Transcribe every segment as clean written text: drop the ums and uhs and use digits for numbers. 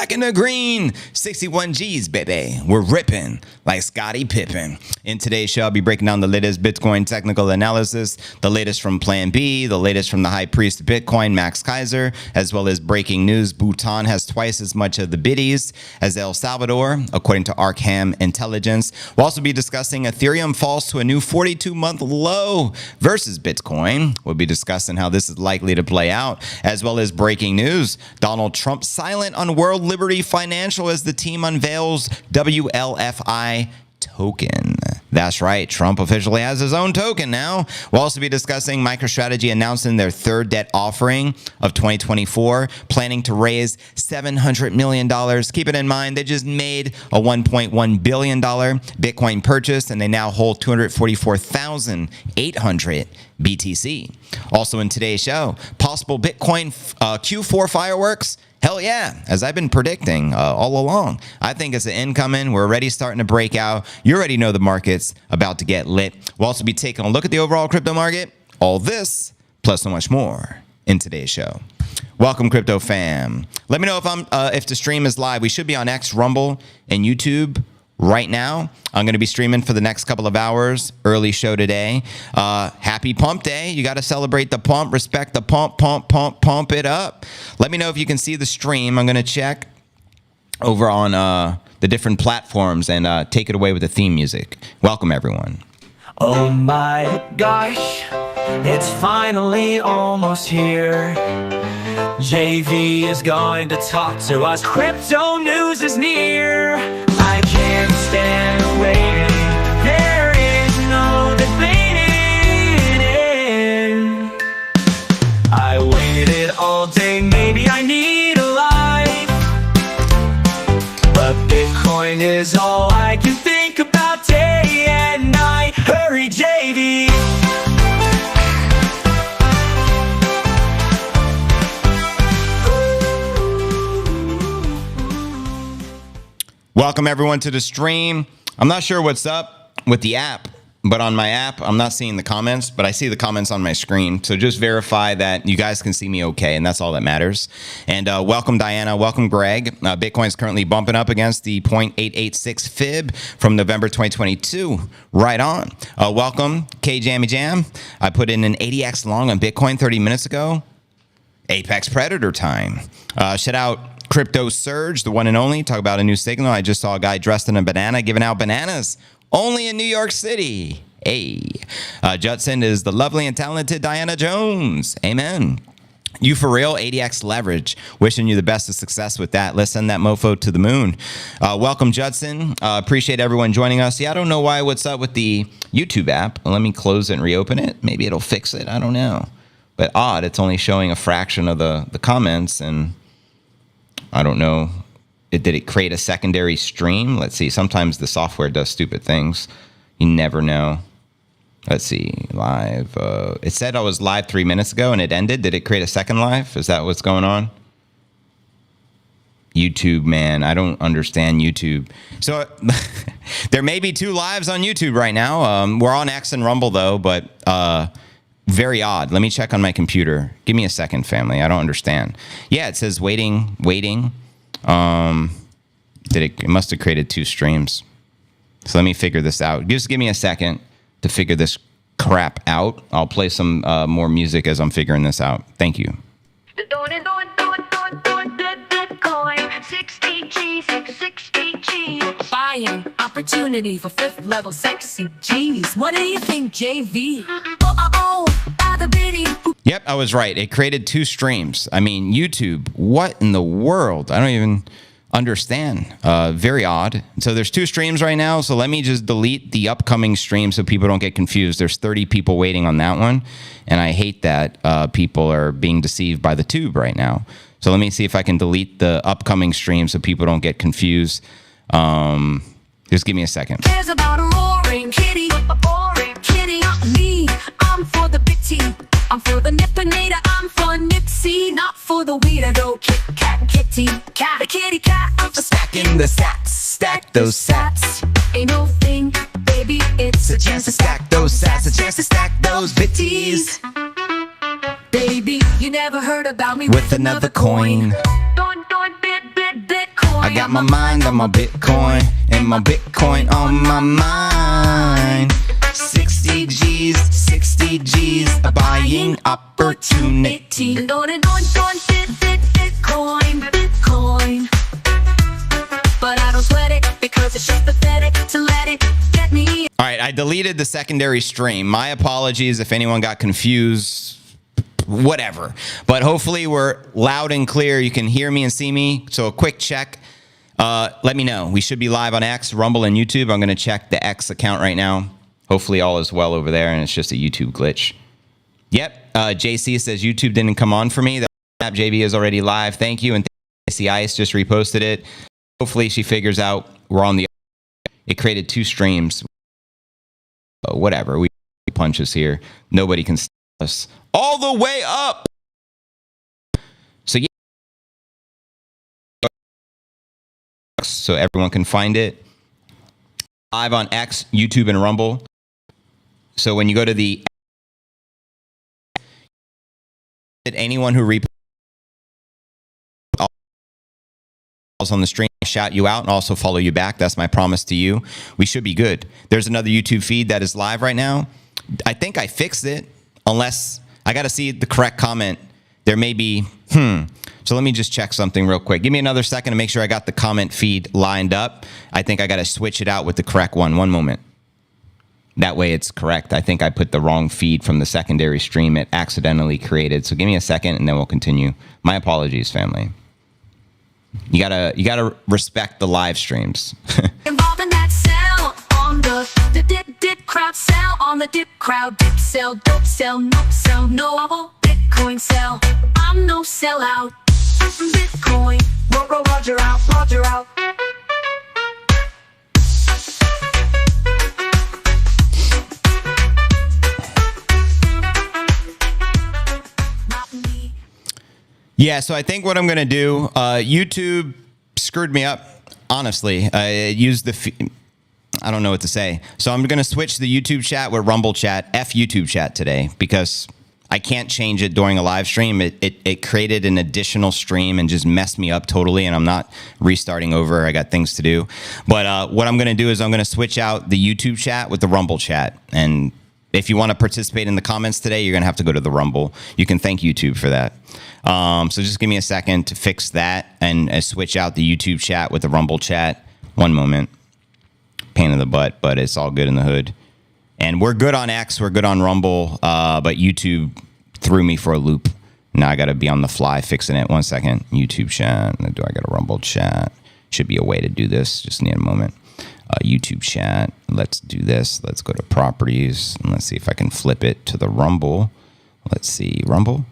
back in the green. 61 G's, baby. We're ripping like Scottie Pippen. In today's show, I'll be breaking down the latest Bitcoin technical analysis, the latest from Plan B, the latest from the high priest of Bitcoin, Max Kaiser, as well as breaking news. Bhutan has twice as much of the biddies as El Salvador, according to Arkham Intelligence. We'll also be discussing Ethereum falls to a new 42-month low versus Bitcoin. We'll be discussing how this is likely to play out, as well as breaking news. Donald Trump silent on World Liberty Financial as the team unveils WLFI token. That's right. Trump officially has his own token now. We'll also be discussing MicroStrategy announcing their third debt offering of 2024, planning to raise $700 million. Keep it in mind, they just made a $1.1 billion Bitcoin purchase, and they now hold 244,800 BTC. Also in today's show, possible Bitcoin Q4 fireworks. Hell yeah, as I've been predicting all along. I think it's an incoming. We're already starting to break out. You already know the market's about to get lit. We'll also be taking a look at the overall crypto market. All this, plus so much more in today's show. Welcome, crypto fam. Let me know if the stream is live. We should be on X, Rumble, and YouTube right now. I'm going to be streaming for the next couple of hours. Early show today. Happy pump day. You got to celebrate the pump. Respect the pump, pump it up. Let me know if you can see the stream. I'm going to check over on the different platforms and take it away with the theme music. Welcome, everyone. Oh my gosh, it's finally almost here. JV is going to talk to us. Crypto news is near. I can't stand waiting. There is no debating. I waited all day, maybe I need a life, but Bitcoin is all I can think about day and night. Hurry, JV. Welcome everyone to the stream. I'm not sure what's up with the app, but on my app, I'm not seeing the comments, but I see the comments on my screen. So just verify that you guys can see me okay, and that's all that matters. And welcome Diana, welcome Greg. Bitcoin's currently bumping up against the 0.886 fib from November 2022. Right on. Welcome K Jammy Jam. I put in an 80x long on Bitcoin 30 minutes ago. Apex Predator time. Shout out Crypto Surge, the one and only. Talk about a new signal. I just saw a guy dressed in a banana giving out bananas only in New York City. Hey. Judson is the lovely and talented Diana Jones. Amen. You for real, 80x leverage. Wishing you the best of success with that. Let's send that mofo to the moon. Welcome, Judson. Appreciate everyone joining us. Yeah, I don't know what's up with the YouTube app. Let me close it and reopen it. Maybe it'll fix it. I don't know. But odd, it's only showing a fraction of the comments, and I don't know. Did it create a secondary stream? Let's see. Sometimes the software does stupid things. You never know. Let's see. Live. It said I was live 3 minutes ago and it ended. Did it create a second live? Is that what's going on? YouTube, man. I don't understand YouTube. So there may be two lives on YouTube right now. We're on X and Rumble, though, but very odd. Let me check on my computer. Give me a second, family. I don't understand. Yeah, it says waiting. It must have created two streams. So let me figure this out. Just give me a second to figure this crap out. I'll play some more music as I'm figuring this out. Thank you. Bitcoin, 60G, 60G. Buying opportunity for fifth level sexy G's. What do you think, JV? Yep, I was right. It created two streams. I mean, YouTube, what in the world? I don't even understand. Very odd. So there's two streams right now. So let me just delete the upcoming stream so people don't get confused. There's 30 people waiting on that one. And I hate that people are being deceived by the tube right now. So let me see if I can delete the upcoming stream so people don't get confused. Just give me a second. There's about a roaring kitty, not me. I'm for the big T. I'm for the Nippinator. I'm for Nipsey, not for the weirdo Kit Kat kitty cat. The kitty cat. I'm for stacking the sats. Stack those sats. Ain't no thing, baby. It's a chance to stack those sats. A chance to stack those bitties. Baby, you never heard about me with another coin. Bitcoin. I got my mind on my Bitcoin and my Bitcoin on my mind. 60 G's, a buying opportunity. Bitcoin. But I don't sweat it because it's just pathetic to let it get me. All right, I deleted the secondary stream. My apologies if anyone got confused. Whatever. But hopefully we're loud and clear. You can hear me and see me. So a quick check. Let me know. We should be live on X, Rumble, and YouTube. I'm going to check the X account right now. Hopefully all is well over there, and it's just a YouTube glitch. Yep. JC says YouTube didn't come on for me. That JB is already live. Thank you. And JC Ice just reposted it. Hopefully she figures out we're on the... It created 2 streams. Whatever. We punches here. Nobody can stop us. All the way up. So yeah. So everyone can find it. Live on X, YouTube, and Rumble. So when you go to the... Anyone who reposts on the stream, shout you out and also follow you back. That's my promise to you. We should be good. There's another YouTube feed that is live right now. I think I fixed it, unless I got to see the correct comment. There may be, So let me just check something real quick. Give me another second to make sure I got the comment feed lined up. I think I got to switch it out with the correct one. One moment. That way it's correct. I think I put the wrong feed from the secondary stream it accidentally created. So give me a second and then we'll continue. My apologies, family. You gotta respect the live streams. Involved in that sell on the dip crowd, sell on the dip crowd, dip sell, dope sell, no Bitcoin sell. I'm no sellout. Bitcoin, Roger out, Roger out. Yeah, so I think what I'm going to do, YouTube screwed me up, honestly. I used the... I don't know what to say. So I'm going to switch the YouTube chat with Rumble chat, F YouTube chat today, because I can't change it during a live stream. It created an additional stream and just messed me up totally, and I'm not restarting over. I got things to do. But what I'm going to do is I'm going to switch out the YouTube chat with the Rumble chat. And if you want to participate in the comments today, you're going to have to go to the Rumble. You can thank YouTube for that. So just give me a second to fix that and switch out the YouTube chat with the Rumble chat. One moment. Pain in the butt, but it's all good in the hood. And we're good on X, we're good on Rumble, but YouTube threw me for a loop. Now I got to be on the fly fixing it. One second. YouTube chat. Do I got a Rumble chat? Should be a way to do this. Just need a moment. YouTube chat. Let's do this. Let's go to properties. And let's see if I can flip it to the Rumble. Let's see. Rumble.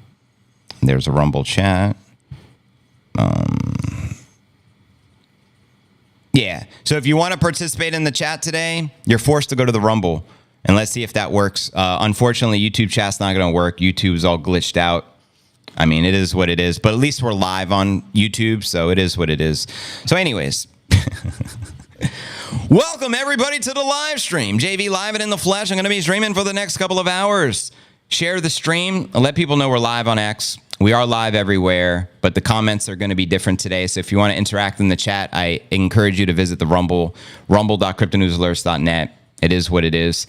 There's a Rumble chat. Yeah. So if you want to participate in the chat today, you're forced to go to the Rumble. And let's see if that works. Unfortunately, YouTube chat's not going to work. YouTube's all glitched out. I mean, it is what it is. But at least we're live on YouTube, so it is what it is. So anyways. Welcome, everybody, to the live stream. JV live and in the flesh. I'm going to be streaming for the next couple of hours. Share the stream. Let people know we're live on X. We are live everywhere, but the comments are going to be different today. So if you want to interact in the chat, I encourage you to visit the Rumble, rumble.cryptonewsalerts.net. It is what it is.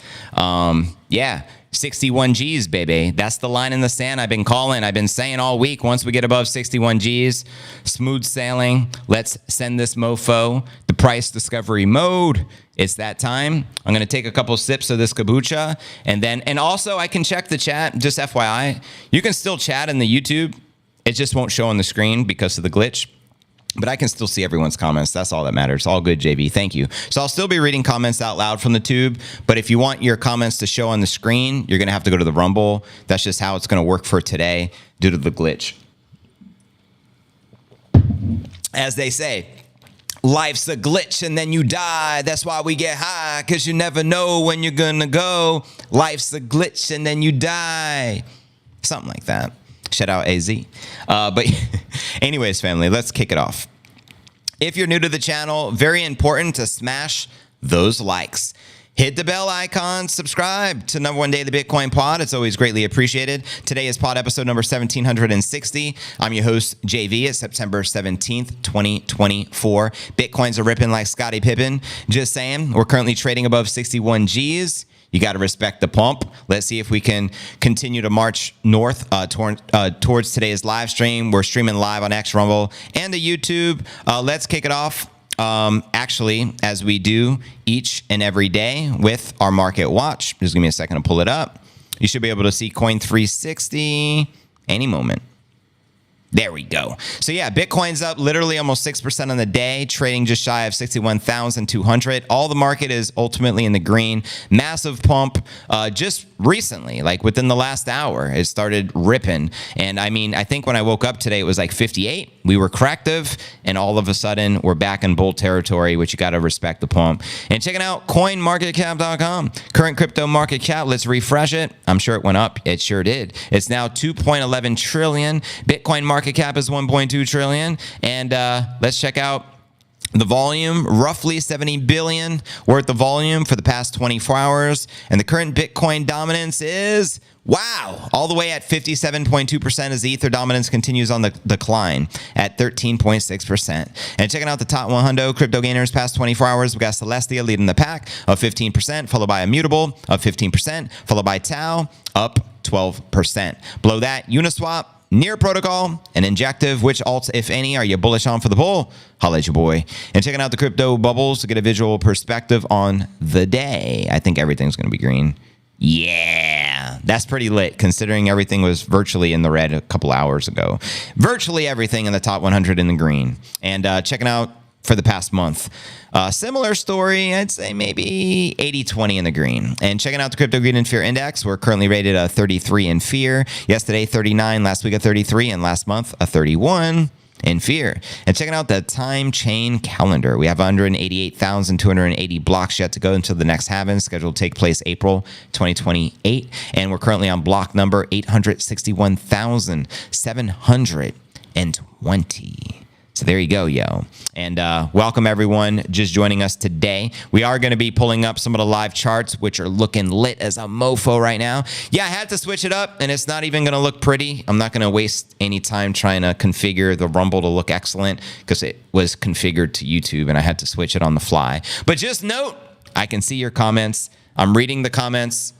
Yeah, 61 G's, baby. That's the line in the sand I've been calling. I've been saying all week, once we get above 61 G's, smooth sailing. Let's send this mofo the price discovery mode. It's that time. I'm going to take a couple sips of this kombucha. And also I can check the chat, just FYI. You can still chat in the YouTube. It just won't show on the screen because of the glitch. But I can still see everyone's comments. That's all that matters. All good, JV. Thank you. So I'll still be reading comments out loud from the tube. But if you want your comments to show on the screen, you're going to have to go to the Rumble. That's just how it's going to work for today due to the glitch. As they say, life's a glitch and then you die. That's why we get high, because you never know when you're going to go. Life's a glitch and then you die. Something like that. Shout out AZ. But anyways, family, let's kick it off. If you're new to the channel, very important to smash those likes. Hit the bell icon, subscribe to number one daily Bitcoin pod. It's always greatly appreciated. Today is pod episode number 1760. I'm your host, JV. It's September 17th, 2024. Bitcoins are ripping like Scottie Pippen. Just saying, we're currently trading above 61 G's. You got to respect the pump. Let's see if we can continue to march north towards today's live stream. We're streaming live on X, Rumble, and the YouTube. Let's kick it off. Actually, as we do each and every day with our market watch. Just give me a second to pull it up. You should be able to see Coin 360 any moment. There we go. So yeah, Bitcoin's up literally almost 6% on the day, trading just shy of 61,200. All the market is ultimately in the green. Massive pump just recently, like within the last hour, it started ripping. And I mean, I think when I woke up today, it was like 58. We were corrective, and all of a sudden, we're back in bull territory, which you got to respect the pump. And checking out coinmarketcap.com. Current crypto market cap, let's refresh it. I'm sure it went up. It sure did. It's now 2.11 trillion. Bitcoin market cap is 1.2 trillion. And let's check out the volume, roughly 70 billion worth of volume for the past 24 hours. And the current Bitcoin dominance is, wow, all the way at 57.2% as the Ether dominance continues on the decline at 13.6%. And checking out the top 100 crypto gainers past 24 hours, we got Celestia leading the pack of 15%, followed by Immutable of 15%, followed by Tau up 12%. Below that, Uniswap, Near Protocol, and Injective. Which alts, if any, are you bullish on for the bull? Holla at your boy. And checking out the crypto bubbles to get a visual perspective on the day. I think everything's going to be green. Yeah, that's pretty lit considering everything was virtually in the red a couple hours ago. Virtually everything in the top 100 in the green. And checking out for the past month. Similar story, I'd say maybe 80-20 in the green. And checking out the Crypto Greed and Fear Index, we're currently rated a 33 in fear. Yesterday, 39. Last week, a 33. And last month, a 31 in fear. And checking out the time chain calendar, we have 188,280 blocks yet to go until the next halving, scheduled to take place April 2028. And we're currently on block number 861,720. So there you go, yo. And welcome everyone just joining us today. We are going to be pulling up some of the live charts, which are looking lit as a mofo right now. Yeah, I had to switch it up, and it's not even going to look pretty. I'm not going to waste any time trying to configure the Rumble to look excellent because it was configured to YouTube, and I had to switch it on the fly. But just note, I can see your comments. I'm reading the comments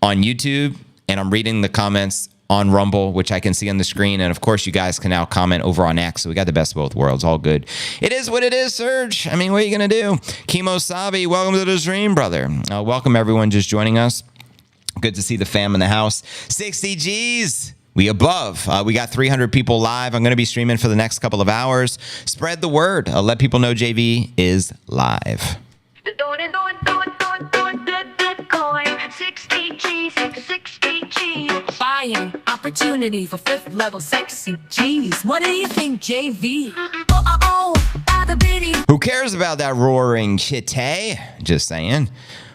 on YouTube, and I'm reading the comments on Rumble, which I can see on the screen. And of course, you guys can now comment over on X. So we got the best of both worlds. All good. It is what it is, Serge. I mean, what are you going to do? Kimo Sabi, welcome to the stream, brother. Welcome, everyone just joining us. Good to see the fam in the house. 60 G's. We above. We got 300 people live. I'm going to be streaming for the next couple of hours. Spread the word. Let people know JV is live. Bitcoin, 60 G's, 60 G's. Buying opportunity for fifth level 60 G's. What do you think, JV? By the biddy. Who cares about that roaring kitty? Just saying.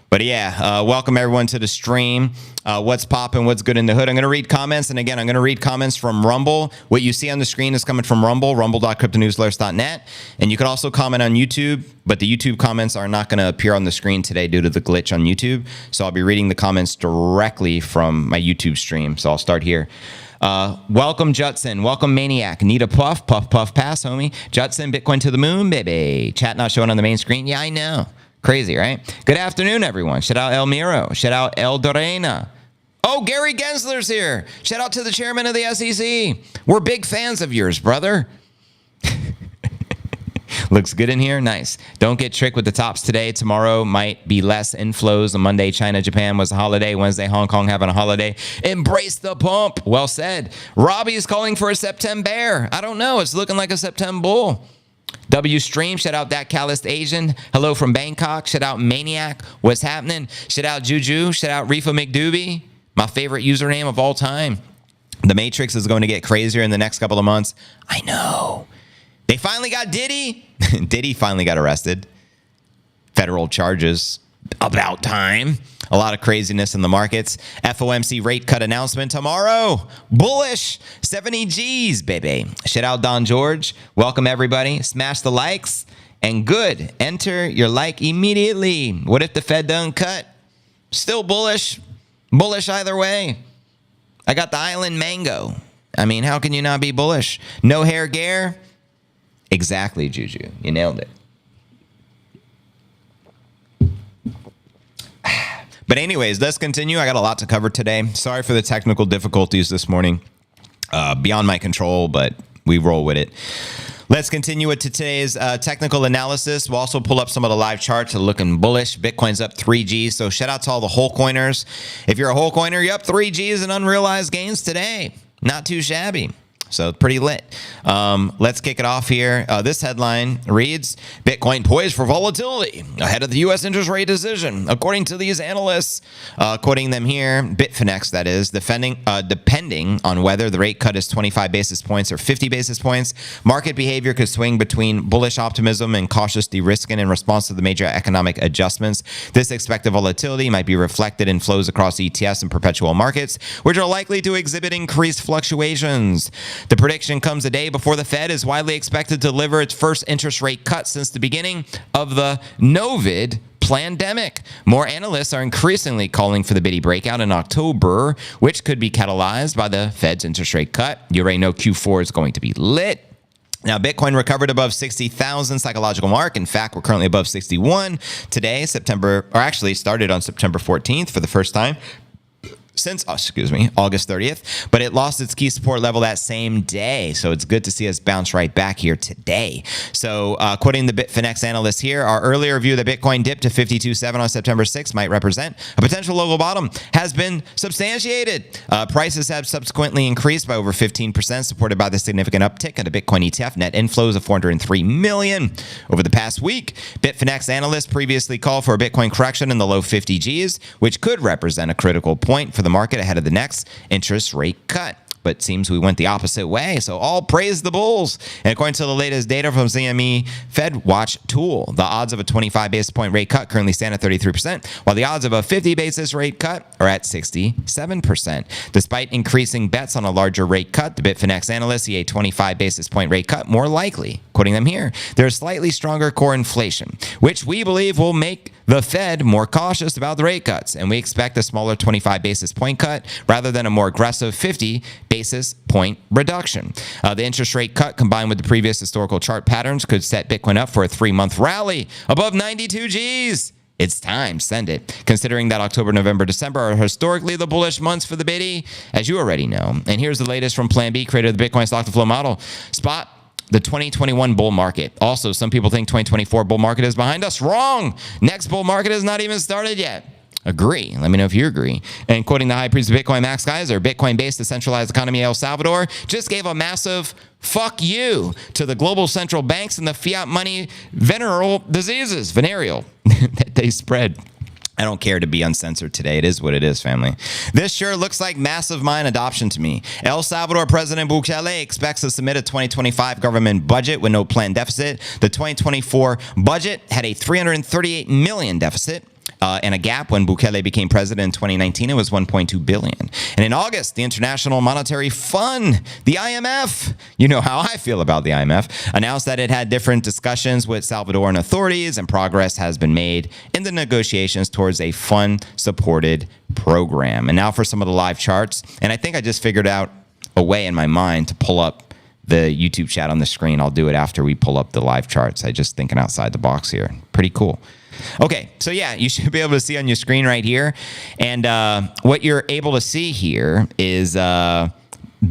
But yeah, welcome everyone to the stream. What's popping? What's good in the hood? I'm going to read comments. And again, I'm going to read comments from Rumble. What you see on the screen is coming from Rumble, rumble.cryptonewsalerts.net. And you can also comment on YouTube, but the YouTube comments are not going to appear on the screen today due to the glitch on YouTube. So I'll be reading the comments directly from my YouTube stream. So I'll start here. Welcome, Judson. Welcome, Maniac. Need a puff? Puff, puff, pass, homie. Judson, Bitcoin to the moon, baby. Chat not showing on the main screen. Yeah, I know. Crazy, right? Good afternoon, everyone. Shout out El Miro. Shout out El Dorena. Oh, Gary Gensler's here. Shout out to the chairman of the SEC. We're big fans of yours, brother. Looks good in here. Nice. Don't get tricked with the tops today. Tomorrow might be less inflows. On Monday, China, Japan was a holiday. Wednesday, Hong Kong having a holiday. Embrace the pump. Well said. Robbie's calling for a September. I don't know. It's looking like a September bull. W Stream, shout out that calloused Asian. Hello from Bangkok. Shout out Maniac. What's happening? Shout out Juju. Shout out Reefa McDoobie. My favorite username of all time. The Matrix is going to get crazier in the next couple of months. I know. They finally got Diddy. Diddy finally got arrested. Federal charges. About time. A lot of craziness in the markets. FOMC rate cut announcement tomorrow. Bullish. 70 G's, baby. Shout out Don George. Welcome, everybody. Smash the likes. And good. Enter your like immediately. What if the Fed doesn't cut? Still bullish. Bullish either way. I got the island mango. I mean, how can you not be bullish? No hair gear? Exactly, Juju. You nailed it. But anyways, let's continue. I got a lot to cover today. Sorry for the technical difficulties this morning. Beyond my control, but we roll with it. Let's continue with today's technical analysis. We'll also pull up some of the live charts looking bullish. Bitcoin's up 3Gs. So shout out to all the whole coiners. If you're a whole coiner, you're up 3Gs in unrealized gains today. Not too shabby. So pretty lit. Let's kick it off here. This headline reads, Bitcoin poised for volatility ahead of the U.S. interest rate decision. According to these analysts, quoting them here, Bitfinex, that is, depending on whether the rate cut is 25 basis points or 50 basis points, market behavior could swing between bullish optimism and cautious de-risking in response to the major economic adjustments. This expected volatility might be reflected in flows across ETFs and perpetual markets, which are likely to exhibit increased fluctuations. The prediction comes a day before the Fed is widely expected to deliver its first interest rate cut since the beginning of the COVID pandemic. More analysts are increasingly calling for the bitty breakout in October, which could be catalyzed by the Fed's interest rate cut. You already know Q4 is going to be lit. Now, Bitcoin recovered above 60,000 psychological mark. In fact, we're currently above 61 today, started on September 14th for the first time since, August 30th, but it lost its key support level that same day. So it's good to see us bounce right back here today. So quoting the Bitfinex analyst here, our earlier view that Bitcoin dipped to 52.7 on September 6th might represent a potential local bottom has been substantiated. Prices have subsequently increased by over 15%, supported by the significant uptick in the Bitcoin ETF net inflows of 403 million over the past week. Bitfinex analysts previously called for a Bitcoin correction in the low 50 Gs, which could represent a critical point for the market ahead of the next interest rate cut. But it seems we went the opposite way. So all praise the bulls. And according to the latest data from CME Fed Watch tool, the odds of a 25 basis point rate cut currently stand at 33%, while the odds of a 50 basis rate cut are at 67%. Despite increasing bets on a larger rate cut, the Bitfinex analysts see a 25 basis point rate cut more likely. Quoting them here, there's slightly stronger core inflation, which we believe will make the Fed more cautious about the rate cuts, and we expect a smaller 25 basis point cut rather than a more aggressive 50 basis point reduction. The interest rate cut combined with the previous historical chart patterns could set Bitcoin up for a 3-month rally above 92 Gs. It's time, send it. Considering that October, November, December are historically the bullish months for the bitty, as you already know. And here's the latest from Plan B, creator of the Bitcoin stock to flow model. Spot the 2021 bull market. Also, some people think 2024 bull market is behind us. Wrong. Next bull market has not even started yet. Agree. Let me know if you agree. And quoting the high priest of Bitcoin, Max Kaiser, Bitcoin-based decentralized economy El Salvador just gave a massive fuck you to the global central banks and the fiat money venereal diseases that they spread. I don't care to be uncensored today. It is what it is, family. This sure looks like massive mine adoption to me. El Salvador President Bukele expects to submit a 2025 government budget with no planned deficit. The 2024 budget had a $338 million deficit. And a gap. When Bukele became president in 2019, it was $1.2 billion. And in August, the International Monetary Fund, the IMF, you know how I feel about the IMF, announced that it had different discussions with Salvadoran authorities and progress has been made in the negotiations towards a fund-supported program. And now for some of the live charts. And I think I just figured out a way in my mind to pull up the YouTube chat on the screen. I'll do it after we pull up the live charts. I just thinking outside the box here. Pretty cool. Okay, so yeah, you should be able to see on your screen right here. And what you're able to see here is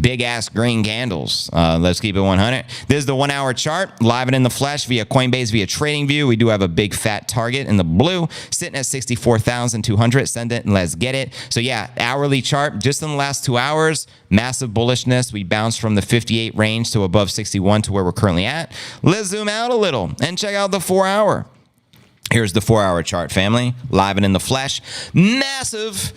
big-ass green candles. Let's keep it 100. This is the 1-hour chart, live and in the flesh via Coinbase, via TradingView. We do have a big fat target in the blue, sitting at 64,200. Send it and let's get it. So yeah, hourly chart, just in the last 2 hours, massive bullishness. We bounced from the 58 range to above 61 to where we're currently at. Let's zoom out a little and check out the 4-hour. Here's the 4-hour chart, family. Live and in the flesh. Massive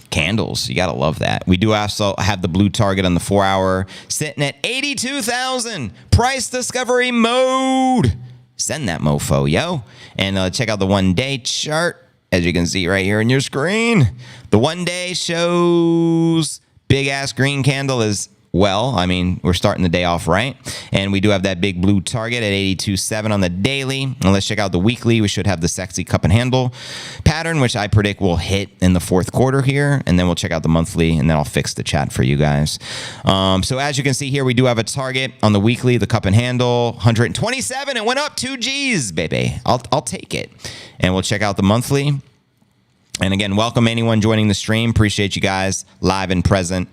candles. You got to love that. We do also have the blue target on the 4-hour sitting at 82,000. Price discovery mode. Send that mofo, yo. And check out the 1-day chart. As you can see right here on your screen. The 1-day shows big-ass green candle is well. I mean, we're starting the day off right. And we do have that big blue target at 82.7 on the daily. And let's check out the weekly. We should have the sexy cup and handle pattern, which I predict will hit in the fourth quarter here. And then we'll check out the monthly, and then I'll fix the chat for you guys. So as you can see here, we do have a target on the weekly, the cup and handle, 127. It went up 2 G's, baby. I'll take it. And we'll check out the monthly. And again, welcome anyone joining the stream. Appreciate you guys live and present.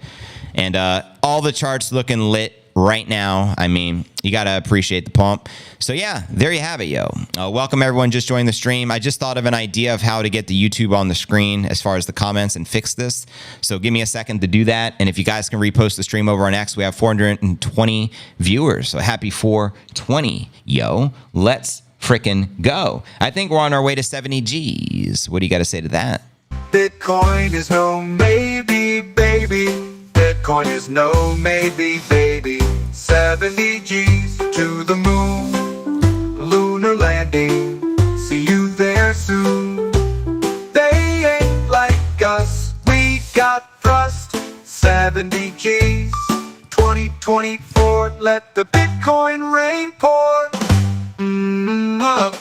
And all the charts looking lit right now. I mean, you got to appreciate the pump. So yeah, there you have it, yo. Welcome everyone just joining the stream. I just thought of an idea of how to get the YouTube on the screen as far as the comments and fix this. So give me a second to do that. And if you guys can repost the stream over on X, we have 420 viewers. So happy 420, yo. Let's frickin' go. I think we're on our way to 70 G's. What do you got to say to that? Bitcoin is no maybe, baby. Bitcoin is no maybe, baby. 70 G's to the moon. Lunar landing. See you there soon. They ain't like us. We got thrust. 70 G's. 2024. Let the Bitcoin rain pour. Up.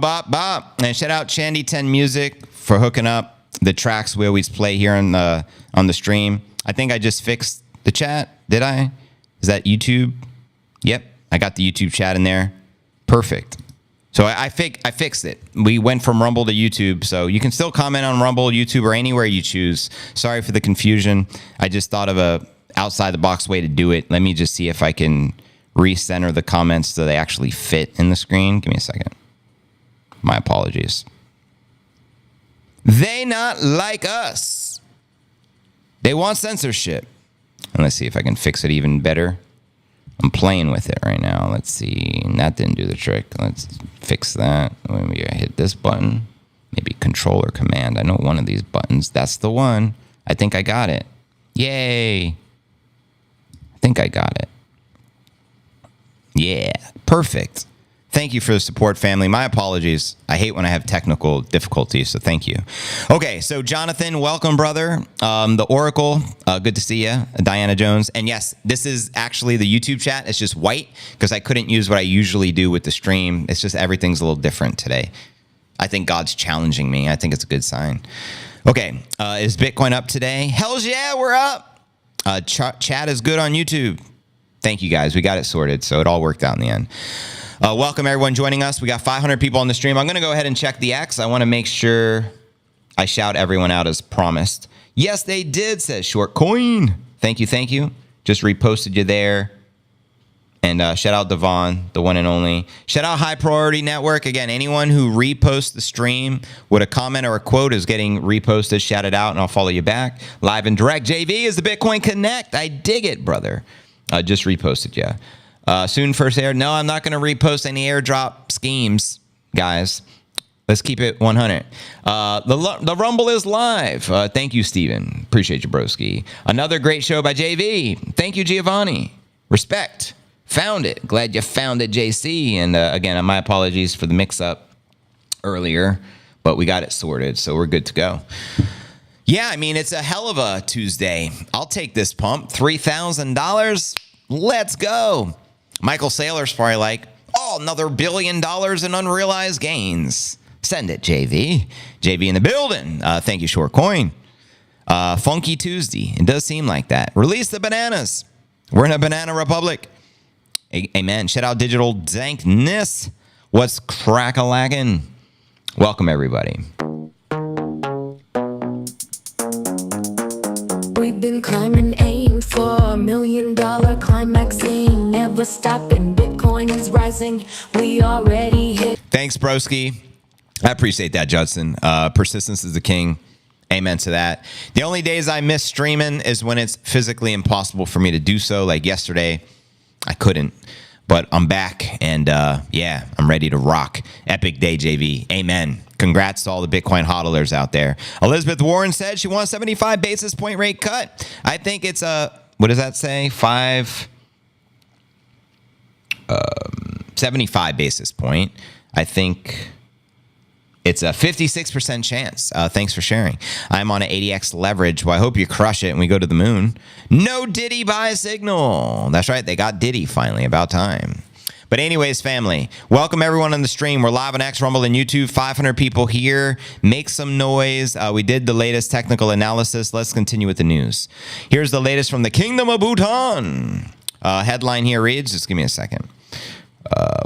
Bop. And shout out Shandy 10 Music for hooking up the tracks we always play here on the stream. I think I just fixed the chat. Did I? Is that YouTube? Yep. I got the YouTube chat in there. Perfect. So I fixed it. We went from Rumble to YouTube. So you can still comment on Rumble, YouTube, or anywhere you choose. Sorry for the confusion. I just thought of a outside the box way to do it. Let me just see if I can recenter the comments so they actually fit in the screen. Give me a second. My apologies. They not like us. They want censorship. And let's see if I can fix it even better. I'm playing with it right now. Let's see. That didn't do the trick. Let's fix that. Maybe I hit this button. Maybe Control or Command. I know one of these buttons. That's the one. I think I got it. Yay. I think I got it. Yeah. Perfect. Thank you for the support, family. My apologies. I hate when I have technical difficulties, so thank you. Okay, so Jonathan, welcome, brother. The Oracle, good to see you. Diana Jones. And yes, this is actually the YouTube chat. It's just white because I couldn't use what I usually do with the stream. It's just everything's a little different today. I think God's challenging me. I think it's a good sign. Okay, is Bitcoin up today? Hells yeah, we're up. Chat is good on YouTube. Thank you, guys. We got it sorted, so it all worked out in the end. Welcome, everyone joining us. We got 500 people on the stream. I'm going to go ahead and check the X. I want to make sure I shout everyone out as promised. Yes, they did, says Short Coin. Thank you, thank you. Just reposted you there. And shout out Devon, the one and only. Shout out High Priority Network. Again, anyone who reposts the stream with a comment or a quote is getting reposted, shouted out, and I'll follow you back. Live and direct. JV is the Bitcoin Connect. I dig it, brother. Just reposted you. Soon first air. No, I'm not going to repost any airdrop schemes, guys. Let's keep it 100. The Rumble is live. Thank you, Steven. Appreciate you, broski. Another great show by JV. Thank you, Giovanni. Respect. Found it. Glad you found it, JC. And again, my apologies for the mix-up earlier, but we got it sorted, so we're good to go. Yeah, I mean, it's a hell of a Tuesday. I'll take this pump. $3,000. Let's go. Michael Saylor's probably like, oh, another $1 billion in unrealized gains. Send it, JV. JV in the building. Thank you, Short Coin. Funky Tuesday. It does seem like that. Release the bananas. We're in a banana republic. Amen. Shout out Digital Dankness. What's crack-a-lackin'? Welcome, everybody. We've been climbing, aim for $1 million climaxing, never stopping. Bitcoin is rising. We already hit. Thanks, broski. I appreciate that, Judson. Persistence is the king. Amen to that. The only days I miss streaming is when it's physically impossible for me to do so. Like yesterday, I couldn't. But I'm back, and yeah, I'm ready to rock. Epic day, JV. Amen. Congrats to all the Bitcoin hodlers out there. Elizabeth Warren said she wants a 75 basis point rate cut. I think it's a, what does that say? 75 basis point. I think It's a 56% chance. Thanks for sharing. I'm on an 80x leverage. Well, I hope you crush it and we go to the moon. No Diddy buy signal. That's right. They got Diddy finally. About time. But anyways, family, welcome everyone on the stream. We're live on X, Rumble, and YouTube. 500 people here. Make some noise. We did the latest technical analysis. Let's continue with the news. Here's the latest from the Kingdom of Bhutan. Headline here reads, just give me a second.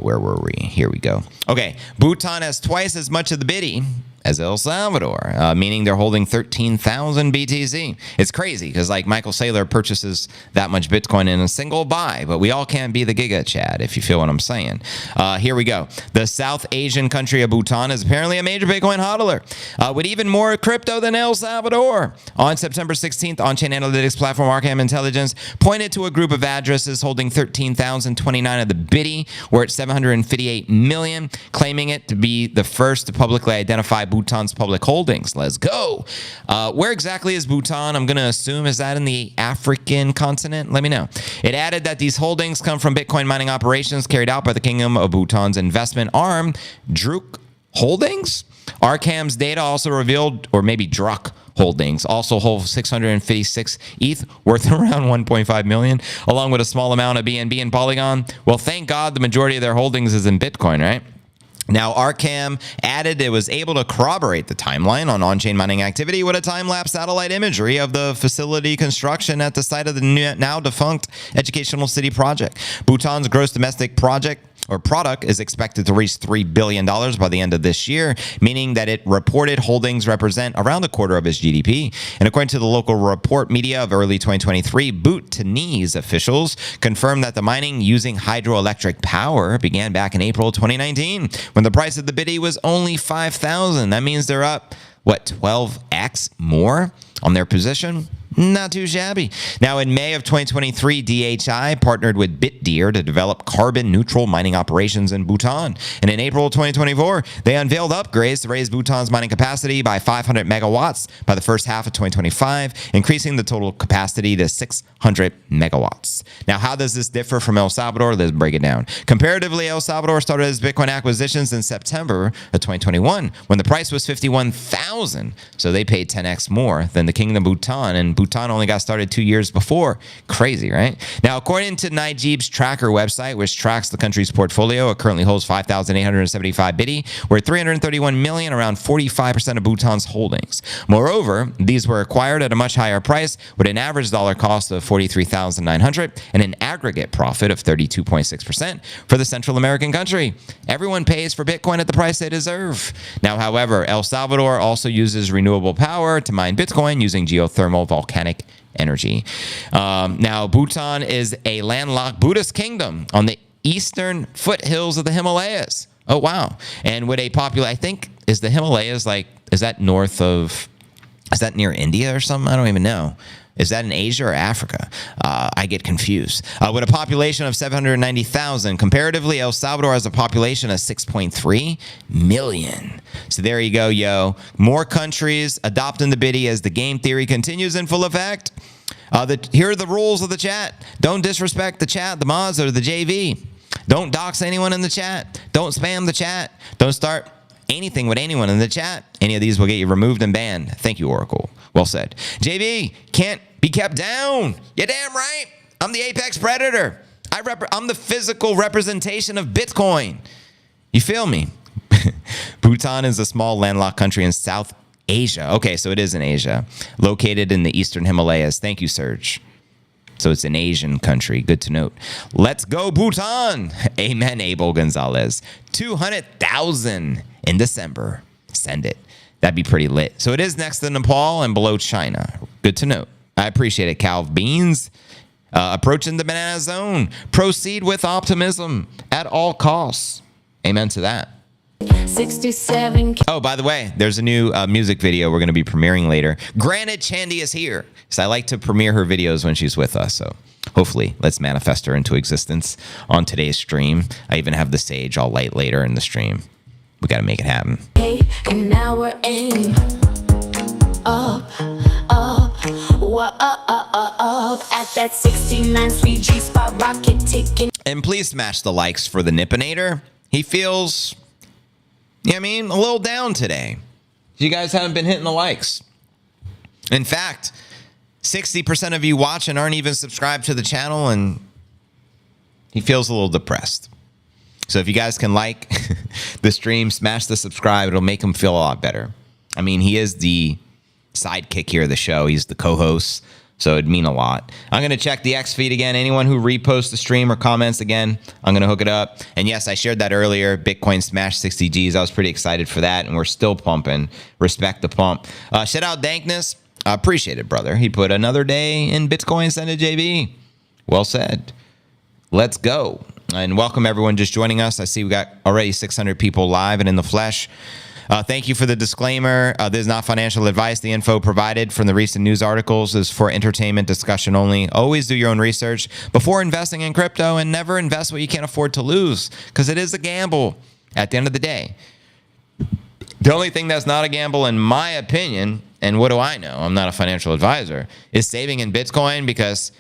Where were we? Here we go. Okay. Bhutan has twice as much of the biddy as El Salvador, meaning they're holding 13,000 BTC. It's crazy because like Michael Saylor purchases that much Bitcoin in a single buy, but we all can't be the Giga Chad, if you feel what I'm saying. Here we go. The South Asian country of Bhutan is apparently a major Bitcoin hodler with even more crypto than El Salvador. On September 16th, on-chain analytics platform Arkham Intelligence pointed to a group of addresses holding 13,029 of the biddy, worth 758 million, claiming it to be the first to publicly identify Bhutan's public holdings. Let's go. Where exactly is Bhutan? I'm going to assume, is that in the African continent? Let me know. It added that these holdings come from Bitcoin mining operations carried out by the Kingdom of Bhutan's investment arm, Druk Holdings. Arcam's data also revealed, or maybe Druk Holdings also hold 656 ETH, worth around 1.5 million, along with a small amount of BNB and Polygon. Well, thank God the majority of their holdings is in Bitcoin, right? Now, Arcam added it was able to corroborate the timeline on-chain mining activity with a time-lapse satellite imagery of the facility construction at the site of the now defunct Educational City project. Bhutan's gross domestic product is expected to reach $3 billion by the end of this year, meaning that it reported holdings represent around a quarter of its GDP. And according to the local report media of early 2023, Bhutanese officials confirmed that the mining using hydroelectric power began back in April 2019, when the price of the biddy was only 5,000. That means they're up, what, 12x more on their position? Not too shabby. Now, in May of 2023, DHI partnered with BitDeer to develop carbon-neutral mining operations in Bhutan. And in April 2024, they unveiled upgrades to raise Bhutan's mining capacity by 500 megawatts by the first half of 2025, increasing the total capacity to 600 megawatts. Now, how does this differ from El Salvador? Let's break it down. Comparatively, El Salvador started its Bitcoin acquisitions in September of 2021, when the price was 51,000. So they paid 10x more than the Kingdom of Bhutan, and Bhutan only got started 2 years before. Crazy, right? Now, according to Najib's tracker website, which tracks the country's portfolio, it currently holds 5,875 biddy, worth 331 million, around 45% of Bhutan's holdings. Moreover, these were acquired at a much higher price, with an average dollar cost of 43,900 and an aggregate profit of 32.6% for the Central American country. Everyone pays for Bitcoin at the price they deserve. Now, however, El Salvador also uses renewable power to mine Bitcoin using geothermal volcanic energy. Now, Bhutan is a landlocked Buddhist kingdom on the eastern foothills of the Himalayas. Oh, wow. And with a I think, is the Himalayas like, is that near India or something? I don't even know. Is that in Asia or Africa? I get confused. With a population of 790,000, comparatively, El Salvador has a population of 6.3 million. So there you go, yo. More countries adopting the biddy as the game theory continues in full effect. Here are the rules of the chat. Don't disrespect the chat, the mods, or the JV. Don't dox anyone in the chat. Don't spam the chat. Don't start anything with anyone in the chat. Any of these will get you removed and banned. Thank you, Oracle. Well said. JV can't be kept down. You're damn right. I'm the apex predator. I'm the physical representation of Bitcoin. You feel me? Bhutan is a small landlocked country in South Asia. Okay, so it is in Asia, located in the eastern Himalayas. Thank you, Serge. So it's an Asian country. Good to note. Let's go, Bhutan. Amen, Abel Gonzalez. 200,000 in December. Send it. That'd be pretty lit. So it is next to Nepal and below China. Good to note. I appreciate it, Calv Beans. Approaching the banana zone. Proceed with optimism at all costs. Amen to that. 67. Oh, by the way, there's a new music video we're going to be premiering later. Granted, Chandy is here. So I like to premiere her videos when she's with us. So hopefully, let's manifest her into existence on today's stream. I even have the sage all light later in the stream. We got to make it happen. Hey, and now we're aim up at that 69 speed G spot rocket ticking. And please smash the likes for the Nippinator. He feels You know what I mean? A little down today. You guys haven't been hitting the likes. In fact, 60% of you watching aren't even subscribed to the channel, and he feels a little depressed. So if you guys can like the stream, smash the subscribe, it'll make him feel a lot better. I mean, he is the sidekick here of the show. He's the co-host, so it'd mean a lot. I'm going to check the X feed again. Anyone who reposts the stream or comments again, I'm going to hook it up. And yes, I shared that earlier. Bitcoin smashed 60 Gs. I was pretty excited for that, and we're still pumping. Respect the pump. Shout out Dankness. I appreciate it, brother. He put another day in Bitcoin, send it JB. Well said. Let's go. And welcome everyone just joining us. I see we got already 600 people live and in the flesh. Thank you for the disclaimer. This is not financial advice. The info provided from the recent news articles is for entertainment discussion only. Always do your own research before investing in crypto, and never invest what you can't afford to lose, because it is a gamble at the end of the day. The only thing that's not a gamble, in my opinion, and what do I know? I'm not a financial advisor, is saving in Bitcoin, because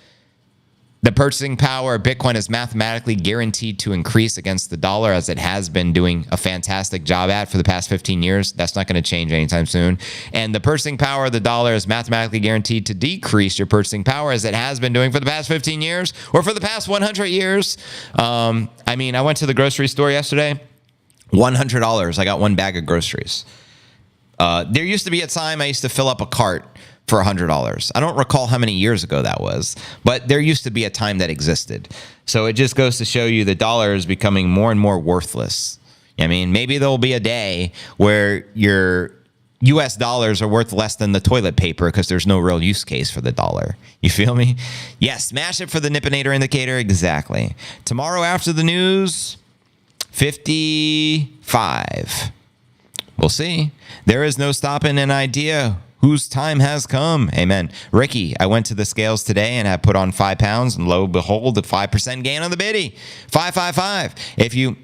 the purchasing power of Bitcoin is mathematically guaranteed to increase against the dollar, as it has been doing a fantastic job at for the past 15 years. That's not going to change anytime soon. And the purchasing power of the dollar is mathematically guaranteed to decrease your purchasing power, as it has been doing for the past 15 years or for the past 100 years. I mean, I went to the grocery store yesterday. $100. I got one bag of groceries. There used to be a time I used to fill up a cart for $100. I don't recall how many years ago that was, but there used to be a time that existed. So it just goes to show you the dollar is becoming more and more worthless. I mean, maybe there'll be a day where your US dollars are worth less than the toilet paper because there's no real use case for the dollar. You feel me? Yes, smash it for the Nippinator indicator. Exactly. Tomorrow after the news, 55. We'll see. There is no stopping an idea whose time has come. Amen. Ricky, I went to the scales today and I put on 5 pounds, and lo and behold, a 5% gain on the biddy. 555. If you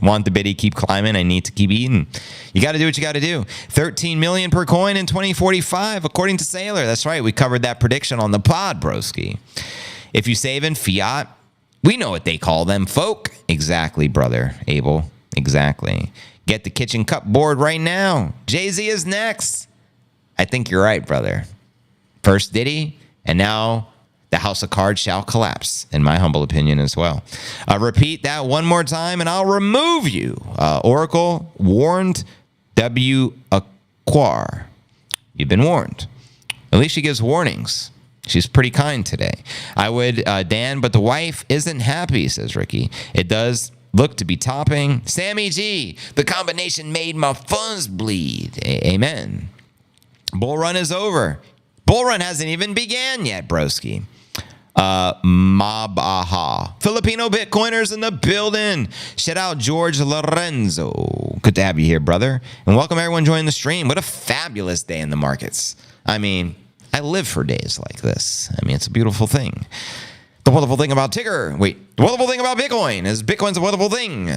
want the biddy keep climbing, I need to keep eating. You got to do what you got to do. 13 million per coin in 2045, according to Sailor. That's right. We covered that prediction on the pod, broski. If you save in fiat, we know what they call them, folk. Exactly, brother Abel. Exactly. Get the kitchen cup board right now. Jay-Z is next. I think you're right, brother. First Diddy, and now the house of cards shall collapse, in my humble opinion as well. Repeat that one more time, and I'll remove you. Oracle warned W. Aquar. You've been warned. At least she gives warnings. She's pretty kind today. I would, Dan, but the wife isn't happy, says Ricky. It does look to be topping. Sammy G, the combination made my funds bleed. Amen. Bull run is over. Bull run hasn't even began yet, broski. Mabaha. Filipino Bitcoiners in the building. Shout out George Lorenzo. Good to have you here, brother. And welcome everyone joining the stream. What a fabulous day in the markets. I mean, I live for days like this. I mean, it's a beautiful thing. The wonderful thing about Tigger. Wait, the wonderful thing about Bitcoin is Bitcoin's a wonderful thing.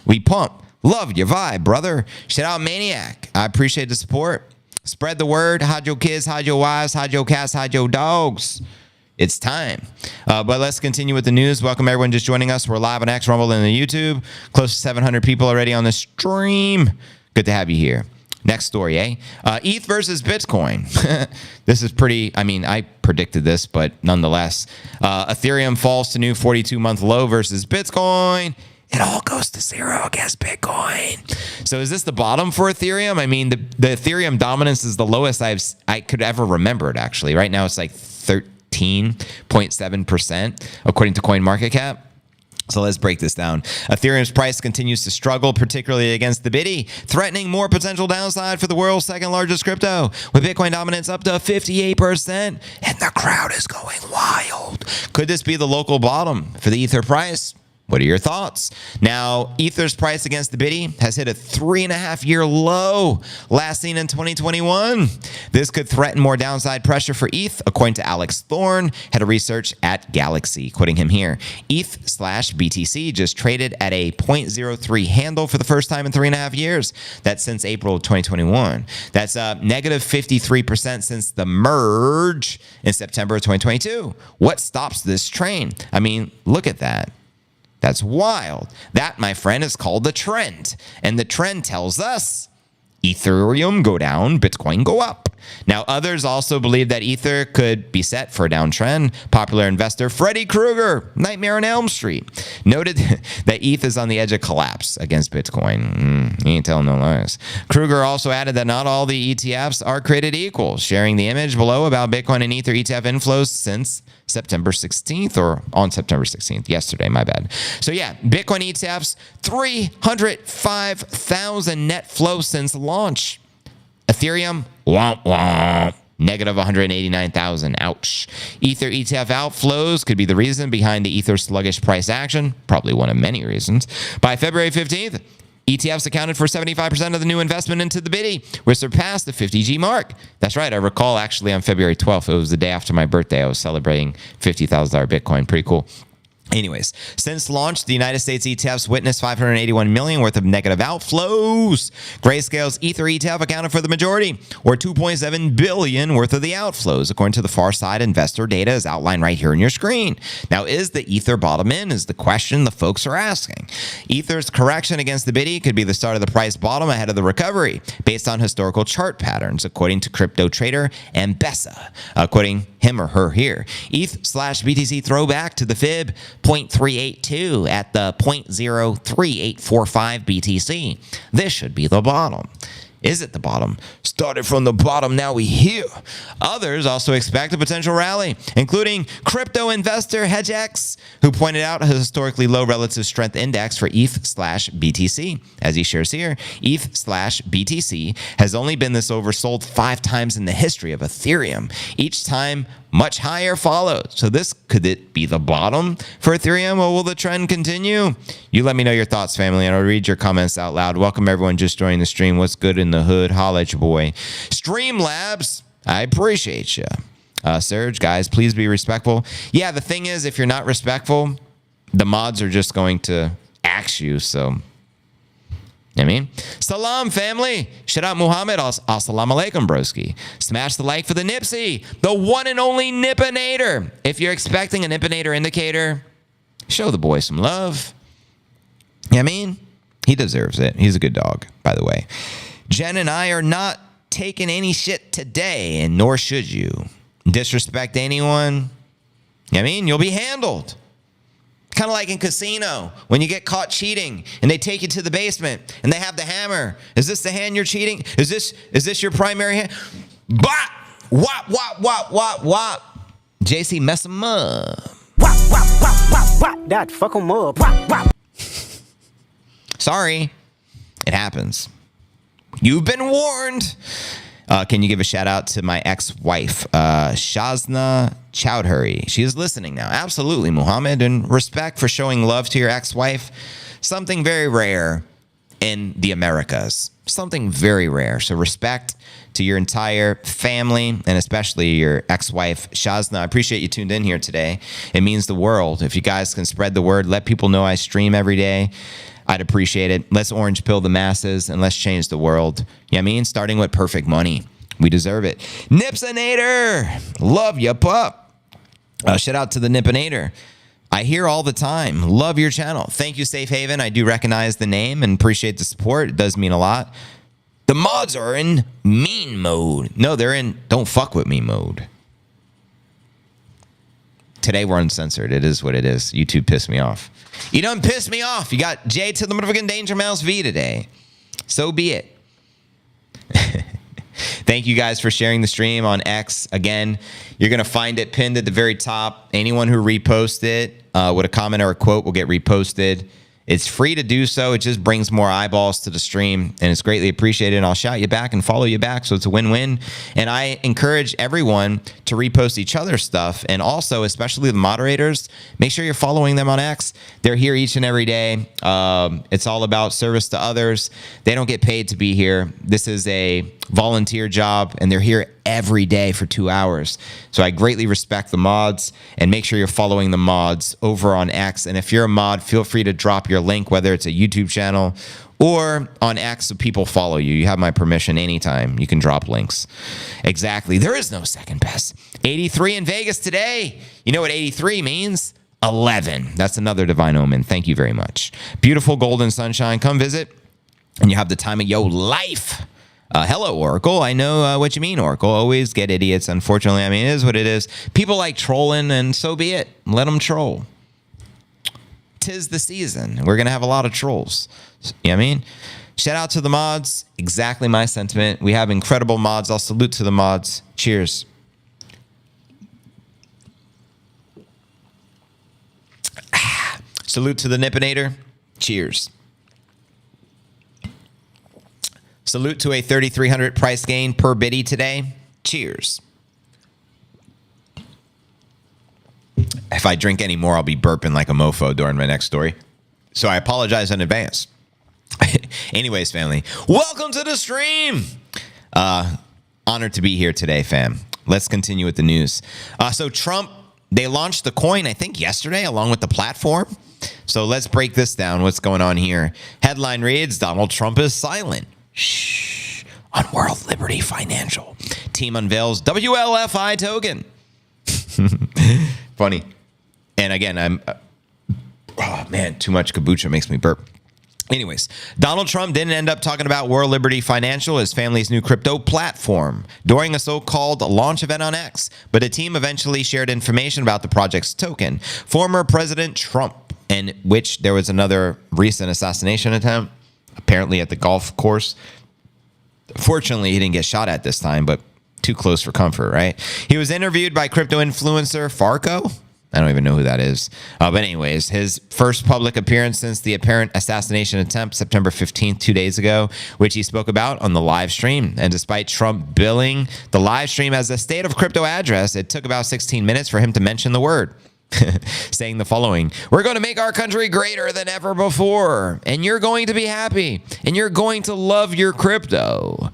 We pump. Love your vibe, brother. Shout out Maniac. I appreciate the support. Spread the word. Hide your kids, hide your wives, hide your cats, hide your dogs. It's time. But let's continue with the news. Welcome everyone just joining us. We're live on X, Rumble, and the YouTube. Close to 700 people already on the stream. Good to have you here. Next story, eh? ETH versus Bitcoin. This is pretty, I mean, I predicted this, but nonetheless. Ethereum falls to new 42-month low versus Bitcoin. It all goes to zero against Bitcoin. So is this the bottom for Ethereum? I mean, the Ethereum dominance is the lowest I could ever remember it, actually. Right now, it's like 13.7%, according to CoinMarketCap. So let's break this down. Ethereum's price continues to struggle, particularly against the biddy, threatening more potential downside for the world's second largest crypto, with Bitcoin dominance up to 58%, and the crowd is going wild. Could this be the local bottom for the Ether price? What are your thoughts? Now, Ether's price against the biddy has hit a 3.5-year low last seen in 2021. This could threaten more downside pressure for ETH, according to Alex Thorne, head of research at Galaxy. Quoting him here, ETH/BTC just traded at a 0.03 handle for the first time in 3.5 years. That's since April of 2021. That's negative 53% since the merge in September of 2022. What stops this train? I mean, look at that. That's wild. That, my friend, is called the trend. And the trend tells us Ethereum go down, Bitcoin go up. Now, others also believe that Ether could be set for a downtrend. Popular investor Freddy Krueger, Nightmare on Elm Street, noted that ETH is on the edge of collapse against Bitcoin. He ain't telling no lies. Krueger also added that not all the ETFs are created equal, sharing the image below about Bitcoin and Ether ETF inflows since September 16th, or on September 16th, yesterday, my bad. So yeah, Bitcoin ETFs, 305,000 net flow since launch. Ethereum, womp womp, negative 189,000. Ouch. Ether ETF outflows could be the reason behind the Ether sluggish price action. Probably one of many reasons. By February 15th, ETFs accounted for 75% of the new investment into the Biddy, which surpassed the 50G mark. That's right. I recall actually on February 12th, it was the day after my birthday, I was celebrating $50,000 Bitcoin. Pretty cool. Anyways, since launch, the United States ETFs witnessed 581 million worth of negative outflows. Grayscale's Ether ETF accounted for the majority, or 2.7 billion worth of the outflows, according to the far side investor data as outlined right here on your screen. Now, is the Ether bottom in? Is the question the folks are asking. Ether's correction against the Biddy could be the start of the price bottom ahead of the recovery, based on historical chart patterns, according to crypto trader Mbessa, quoting him or her here. ETH/BTC throwback to the fib 0.382 at the 0.03845 BTC. This should be the bottom. Is it the bottom? Started from the bottom, now we here. Others also expect a potential rally, including crypto investor HedgeX, who pointed out a historically low relative strength index for ETH/BTC. As he shares here, ETH/BTC has only been this oversold 5 times in the history of Ethereum. Each time, much higher followed. So could it be the bottom for Ethereum, or will the trend continue? You let me know your thoughts, family, and I'll read your comments out loud. Welcome everyone just joining the stream. What's good in the hood? Holla at your boy. Streamlabs, I appreciate you. Serge, guys, please be respectful. Yeah, the thing is, if you're not respectful, the mods are just going to axe you, so... Salam, family. Shout out Muhammad. Assalamu alaikum, broski. Smash the like for the Nipsey, the one and only Nippinator. If you're expecting a Nippinator indicator, show the boy some love. He deserves it. He's a good dog, by the way. Jen and I are not taking any shit today, and nor should you. Disrespect anyone, you'll be handled. Kind of like in casino, when you get caught cheating and they take you to the basement and they have the hammer. Is this the hand you're cheating? Is this your primary hand? Bop! Wop, wop, wop, wop, wop. JC, mess him up. Wop, wop, wop, wop, wop. That fuck him up. Wop, wop. Sorry. It happens. You've been warned. Can you give a shout out to my ex-wife, Shazna Chowdhury? She is listening now. Absolutely, Muhammad. And respect for showing love to your ex-wife. Something very rare in the Americas. Something very rare. So respect to your entire family and especially your ex-wife, Shazna. I appreciate you tuned in here today. It means the world. If you guys can spread the word, let people know I stream every day, I'd appreciate it. Let's orange pill the masses and let's change the world. Starting with perfect money. We deserve it. Nipsinator! Love ya, pup. Shout out to the Nippinator. I hear all the time. Love your channel. Thank you, Safe Haven. I do recognize the name and appreciate the support. It does mean a lot. The mods are in mean mode. No, they're in don't fuck with me mode. Today we're uncensored. It is what it is. YouTube pissed me off. You done pissed me off. You got J to the motherfucking Danger Mouse V today. So be it. Thank you guys for sharing the stream on X. Again, you're going to find it pinned at the very top. Anyone who reposts it with a comment or a quote will get reposted. It's free to do so. It just brings more eyeballs to the stream, and it's greatly appreciated. And I'll shout you back and follow you back, so it's a win-win. And I encourage everyone to repost each other's stuff, and also, especially the moderators, make sure you're following them on X. They're here each and every day. It's all about service to others. They don't get paid to be here. This is a volunteer job, and they're here every day for 2 hours. So I greatly respect the mods, and make sure you're following the mods over on X. And if you're a mod, feel free to drop your link, whether it's a YouTube channel or on X, so people follow you. You have my permission anytime. You can drop links. Exactly. There is no second best. 83 in Vegas today. You know what 83 means? 11. That's another divine omen. Thank you very much. Beautiful golden sunshine. Come visit, and you have the time of your life. Hello, Oracle. I know what you mean, Oracle. Always get idiots. Unfortunately, I mean, it is what it is. People like trolling, and so be it. Let them troll. 'Tis the season. We're going to have a lot of trolls. You know what I mean? Shout out to the mods. Exactly my sentiment. We have incredible mods. I'll salute to the mods. Cheers. Salute to the Nippinator. Cheers. Salute to a 3,300 price gain per biddy today. Cheers. If I drink any more, I'll be burping like a mofo during my next story. So I apologize in advance. Anyways, family, welcome to the stream. Honored to be here today, fam. Let's continue with the news. So Trump, they launched the coin, I think, yesterday, along with the platform. So let's break this down. What's going on here? Headline reads, Donald Trump is silent. Shh. On World Liberty Financial. Team unveils WLFI token. Funny. And again, oh man, too much kombucha makes me burp. Anyways, Donald Trump didn't end up talking about World Liberty Financial, his family's new crypto platform, during a so-called launch event on X. But a team eventually shared information about the project's token. Former President Trump, in which there was another recent assassination attempt, apparently at the golf course. Fortunately, he didn't get shot at this time, but too close for comfort, right? He was interviewed by crypto influencer Farco. I don't even know who that is. But anyways, his first public appearance since the apparent assassination attempt, September 15th, 2 days ago, which he spoke about on the live stream. And despite Trump billing the live stream as a state of crypto address, it took about 16 minutes for him to mention the word. Saying the following: we're going to make our country greater than ever before, and you're going to be happy, and you're going to love your crypto.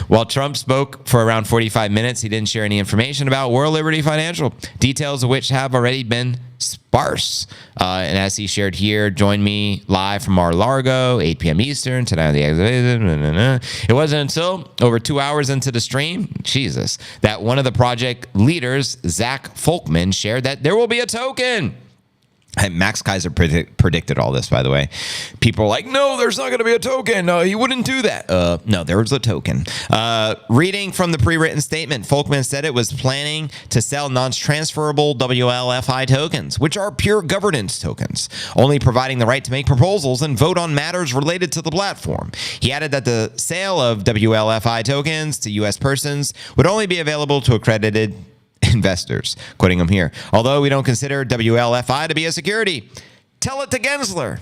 While Trump spoke for around 45 minutes, he didn't share any information about World Liberty Financial, details of which have already been sparse. And as he shared here, join me live from Mar-a-Lago, 8 p.m. Eastern, tonight on the exhibition. It wasn't until over 2 hours into the stream, Jesus, that one of the project leaders, Zach Folkman, shared that there will be a token. Max Kaiser predicted all this, by the way. People are like, no, there's not going to be a token. No, he wouldn't do that. No, there was a token. Reading from the pre-written statement, Folkman said it was planning to sell non-transferable WLFI tokens, which are pure governance tokens, only providing the right to make proposals and vote on matters related to the platform. He added that the sale of WLFI tokens to U.S. persons would only be available to accredited investors, quoting him here. Although we don't consider WLFI to be a security, tell it to Gensler.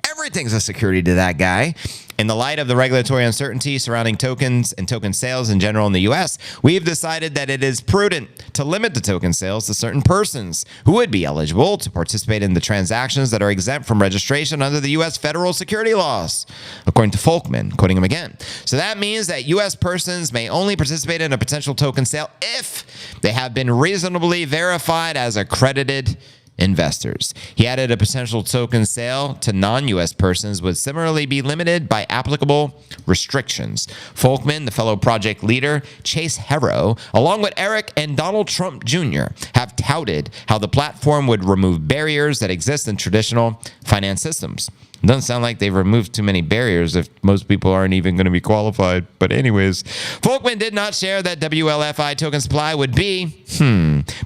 Everything's a security to that guy. In the light of the regulatory uncertainty surrounding tokens and token sales in general in the U.S., we've decided that it is prudent to limit the token sales to certain persons who would be eligible to participate in the transactions that are exempt from registration under the U.S. federal security laws, according to Folkman, quoting him again. So that means that U.S. persons may only participate in a potential token sale if they have been reasonably verified as accredited investors. He added a potential token sale to non-U.S. persons would similarly be limited by applicable restrictions. Folkman, the fellow project leader, Chase Harrow, along with Eric and Donald Trump Jr., have touted how the platform would remove barriers that exist in traditional finance systems. It doesn't sound like they've removed too many barriers if most people aren't even going to be qualified. But anyways, Folkman did not share that WLFI token supply would be,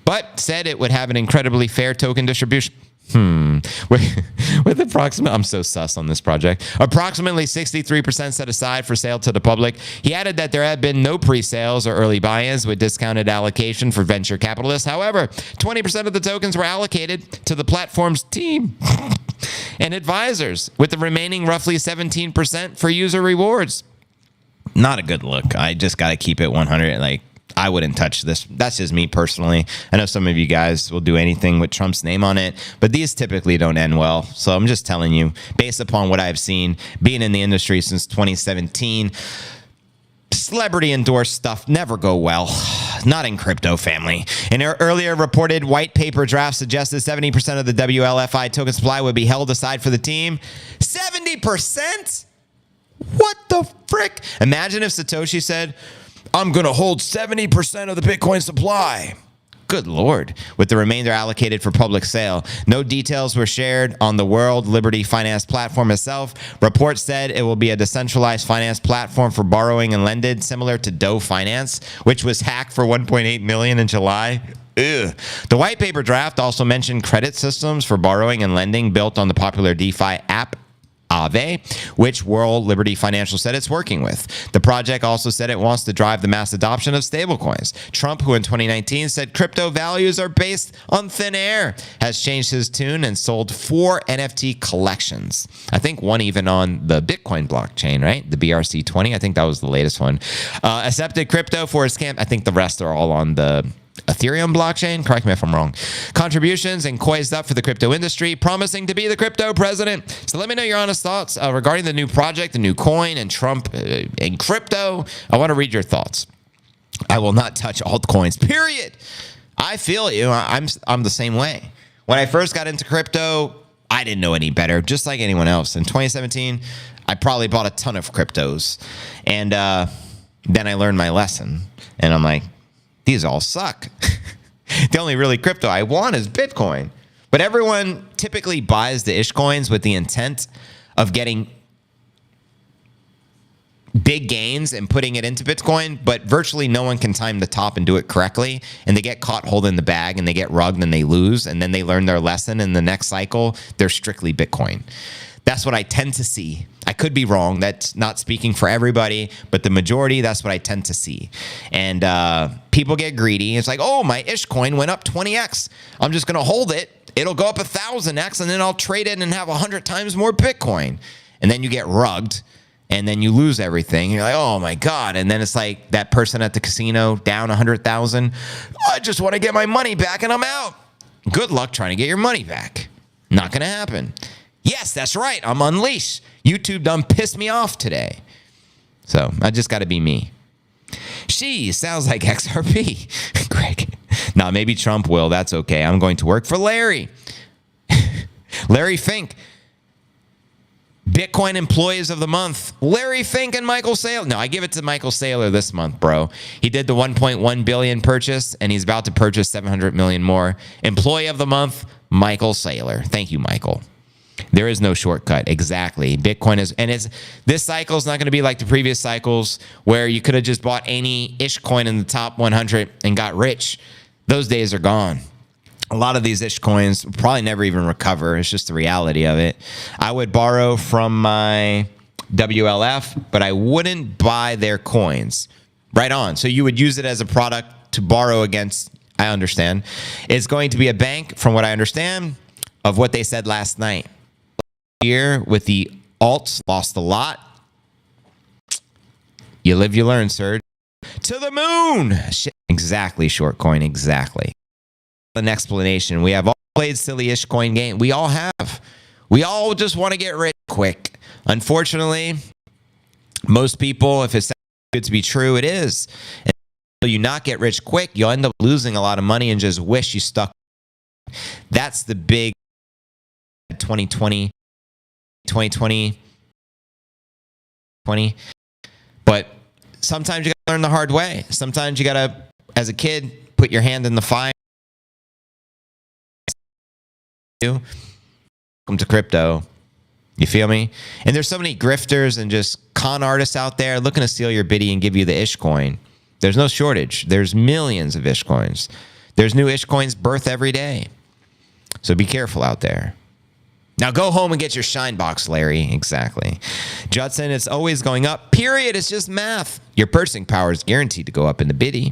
but said it would have an incredibly fair token distribution. With approximately, I'm so sus on this project, approximately 63% set aside for sale to the public. He added that there had been no pre-sales or early buy-ins with discounted allocation for venture capitalists. However, 20% of the tokens were allocated to the platform's team and advisors, with the remaining roughly 17% for user rewards. Not a good look. I just got to keep it 100. Like, I wouldn't touch this. That's just me personally. I know some of you guys will do anything with Trump's name on it, but these typically don't end well. So I'm just telling you, based upon what I've seen, being in the industry since 2017, celebrity endorsed stuff never go well. Not in crypto, family. An earlier reported white paper draft suggested 70% of the WLFI token supply would be held aside for the team. 70%? What the frick? Imagine if Satoshi said, I'm going to hold 70% of the Bitcoin supply. Good Lord. With the remainder allocated for public sale. No details were shared on the World Liberty Finance platform itself. Reports said it will be a decentralized finance platform for borrowing and lending, similar to Doe Finance, which was hacked for $1.8 million in July. Ugh. The white paper draft also mentioned credit systems for borrowing and lending built on the popular DeFi app Aave, which World Liberty Financial said it's working with. The project also said it wants to drive the mass adoption of stablecoins. Trump, who in 2019 said crypto values are based on thin air, has changed his tune and sold 4 NFT collections. I think one even on the Bitcoin blockchain, right? The BRC20. I think that was the latest one. Accepted crypto for his camp. I think the rest are all on the Ethereum blockchain. Correct me if I'm wrong. Contributions and poised up for the crypto industry, promising to be the crypto president. So let me know your honest thoughts regarding the new project, the new coin, and Trump and crypto. I want to read your thoughts. I will not touch altcoins, period. I feel you. I'm the same way. When I first got into crypto, I didn't know any better, just like anyone else. In 2017, I probably bought a ton of cryptos. And then I learned my lesson. And I'm like, these all suck. The only really crypto I want is Bitcoin. But everyone typically buys the ish coins with the intent of getting big gains and putting it into Bitcoin, but virtually no one can time the top and do it correctly. And they get caught holding the bag and they get rugged and they lose. And then they learn their lesson. And the next cycle, they're strictly Bitcoin. That's what I tend to see. I could be wrong. That's not speaking for everybody, but the majority, that's what I tend to see. And people get greedy. It's like, oh, my ish coin went up 20x. I'm just going to hold it. It'll go up 1,000x, and then I'll trade it and have 100 times more Bitcoin. And then you get rugged, and then you lose everything. You're like, oh, my God. And then it's like that person at the casino down 100,000. I just want to get my money back, and I'm out. Good luck trying to get your money back. Not going to happen. Yes, that's right. I'm unleashed. YouTube done pissed me off today. So I just got to be me. She sounds like XRP. Greg. Nah, maybe Trump will. That's okay. I'm going to work for Larry. Larry Fink. Bitcoin Employees of the Month. Larry Fink and Michael Saylor. No, I give it to Michael Saylor this month, bro. He did the 1.1 billion purchase, and he's about to purchase 700 million more. Employee of the Month, Michael Saylor. Thank you, Michael. There is no shortcut. Exactly. Bitcoin is, and this cycle is not going to be like the previous cycles where you could have just bought any ish coin in the top 100 and got rich. Those days are gone. A lot of these ish coins will probably never even recover. It's just the reality of it. I would borrow from my WLF, but I wouldn't buy their coins. Right on. So you would use it as a product to borrow against. I understand. It's going to be a bank, from what I understand, of what they said last night. Year with the alts, lost a lot. You live, you learn, sir. To the moon. Exactly, short coin. Exactly. An explanation. We have all played silly-ish coin game. We all have. We all just want to get rich quick. Unfortunately, most people, if it's good to be true, it is. And if you not get rich quick, you'll end up losing a lot of money and just wish you stuck. That's the big 2020. But sometimes you got to learn the hard way. Sometimes you got to, as a kid, put your hand in the fire. Welcome to crypto. You feel me? And there's so many grifters and just con artists out there looking to steal your biddy and give you the ish coin. There's no shortage. There's millions of ish coins. There's new ish coins birth every day. So be careful out there. Now go home and get your shine box, Larry. Exactly. Judson, it's always going up. Period. It's just math. Your purchasing power is guaranteed to go up in the biddy.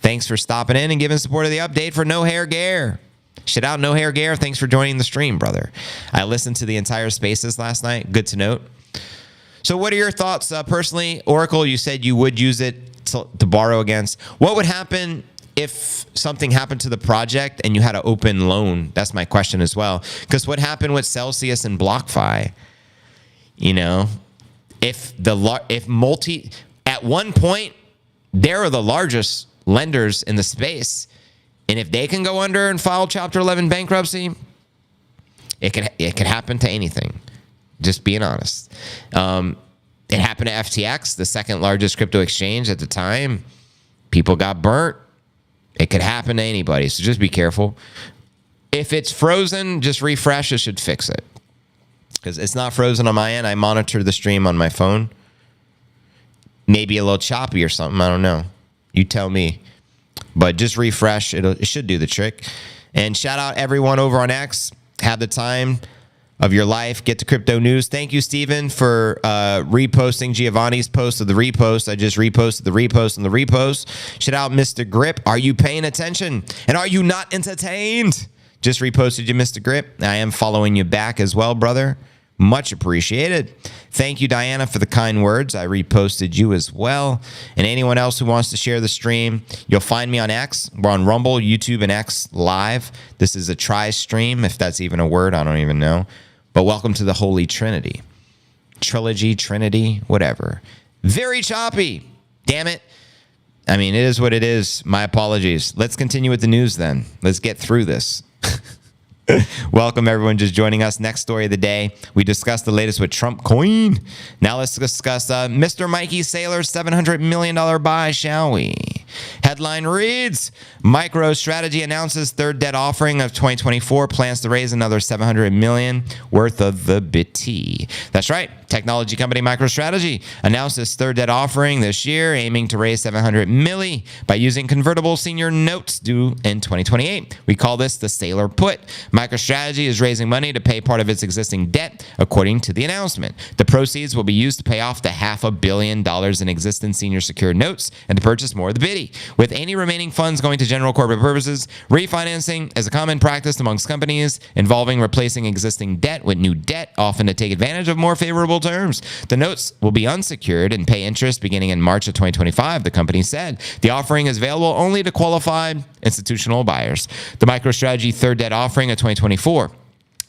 Thanks for stopping in and giving support of the update for No Hair Gare. Shout out No Hair Gare. Thanks for joining the stream, brother. I listened to the entire spaces last night. Good to note. So what are your thoughts personally? Oracle, you said you would use it to borrow against. What would happen if something happened to the project and you had an open loan? That's my question as well. Because what happened with Celsius and BlockFi? You know, at one point, they're the largest lenders in the space. And if they can go under and file Chapter 11 bankruptcy, it could happen to anything. Just being honest. It happened to FTX, the second largest crypto exchange at the time. People got burnt. It could happen to anybody, so just be careful. If it's frozen, just refresh. It should fix it. Because it's not frozen on my end. I monitor the stream on my phone. Maybe a little choppy or something. I don't know. You tell me. But just refresh. It should do the trick. And shout out everyone over on X. Have the time of your life. Get to crypto news. Thank you, Steven, for reposting Giovanni's post of the repost. I just reposted the repost and the repost. Shout out Mr. Grip. Are you paying attention? And are you not entertained? Just reposted you, Mr. Grip. I am following you back as well, brother. Much appreciated. Thank you, Diana, for the kind words. I reposted you as well. And anyone else who wants to share the stream, you'll find me on X. We're on Rumble, YouTube, and X live. This is a tri-stream, if that's even a word. I don't even know. But welcome to the Holy Trinity. Trilogy, Trinity, whatever. Very choppy. Damn it. I mean, it is what it is. My apologies. Let's continue with the news then. Let's get through this. Welcome, everyone just joining us. Next story of the day. We discussed the latest with Trump coin. Now let's discuss Mr. Mikey Saylor's $700 million buy, shall we? Headline reads, MicroStrategy announces third debt offering of 2024, plans to raise another $700 million worth of the BT. That's right. Technology company MicroStrategy announced its third debt offering this year, aiming to raise $700 million by using convertible senior notes due in 2028. We call this the Saylor put. MicroStrategy is raising money to pay part of its existing debt, according to the announcement. The proceeds will be used to pay off the $500 million in existing senior secured notes and to purchase more of the BITI. With any remaining funds going to general corporate purposes, refinancing is a common practice amongst companies involving replacing existing debt with new debt, often to take advantage of more favorable terms. The notes will be unsecured and pay interest beginning in March of 2025, the company said. The offering is available only to qualified institutional buyers. The MicroStrategy third debt offering of 2024.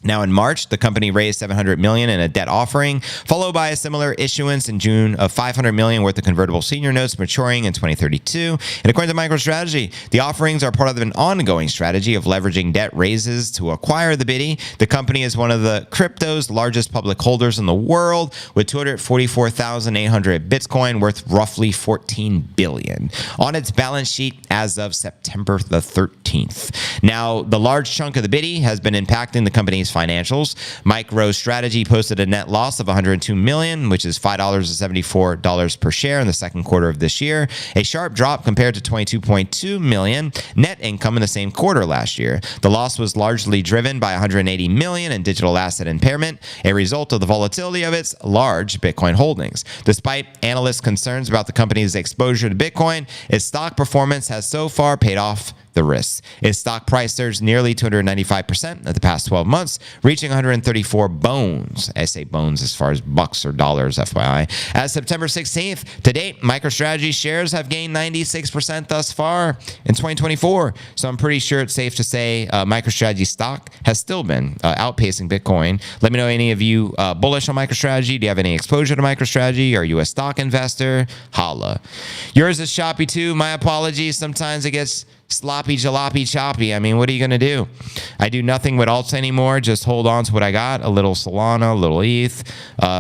Now in March, the company raised $700 million in a debt offering, followed by a similar issuance in June of $500 million worth of convertible senior notes maturing in 2032. And according to MicroStrategy, the offerings are part of an ongoing strategy of leveraging debt raises to acquire the BITI. The company is one of the crypto's largest public holders in the world, with 244,800 Bitcoin worth roughly $14 billion on its balance sheet as of September the 13th. Now, the large chunk of the BITI has been impacting the company's financials. MicroStrategy posted a net loss of $102 million, which is $5.74 per share in the second quarter of this year, a sharp drop compared to $22.2 million net income in the same quarter last year. The loss was largely driven by $180 million in digital asset impairment, a result of the volatility of its large Bitcoin holdings. Despite analyst concerns about the company's exposure to Bitcoin, its stock performance has so far paid off the risks. Its stock price surged nearly 295% in the past 12 months, reaching 134 bones. I say bones as far as bucks or dollars, FYI. As September 16th, to date, MicroStrategy shares have gained 96% thus far in 2024. So I'm pretty sure it's safe to say MicroStrategy stock has still been outpacing Bitcoin. Let me know, any of you bullish on MicroStrategy? Do you have any exposure to MicroStrategy? Are you a stock investor? Holla. Yours is choppy too. My apologies. Sometimes it gets sloppy, jalopy, choppy. I mean, what are you going to do? I do nothing with alts anymore. Just hold on to what I got. A little Solana, a little ETH,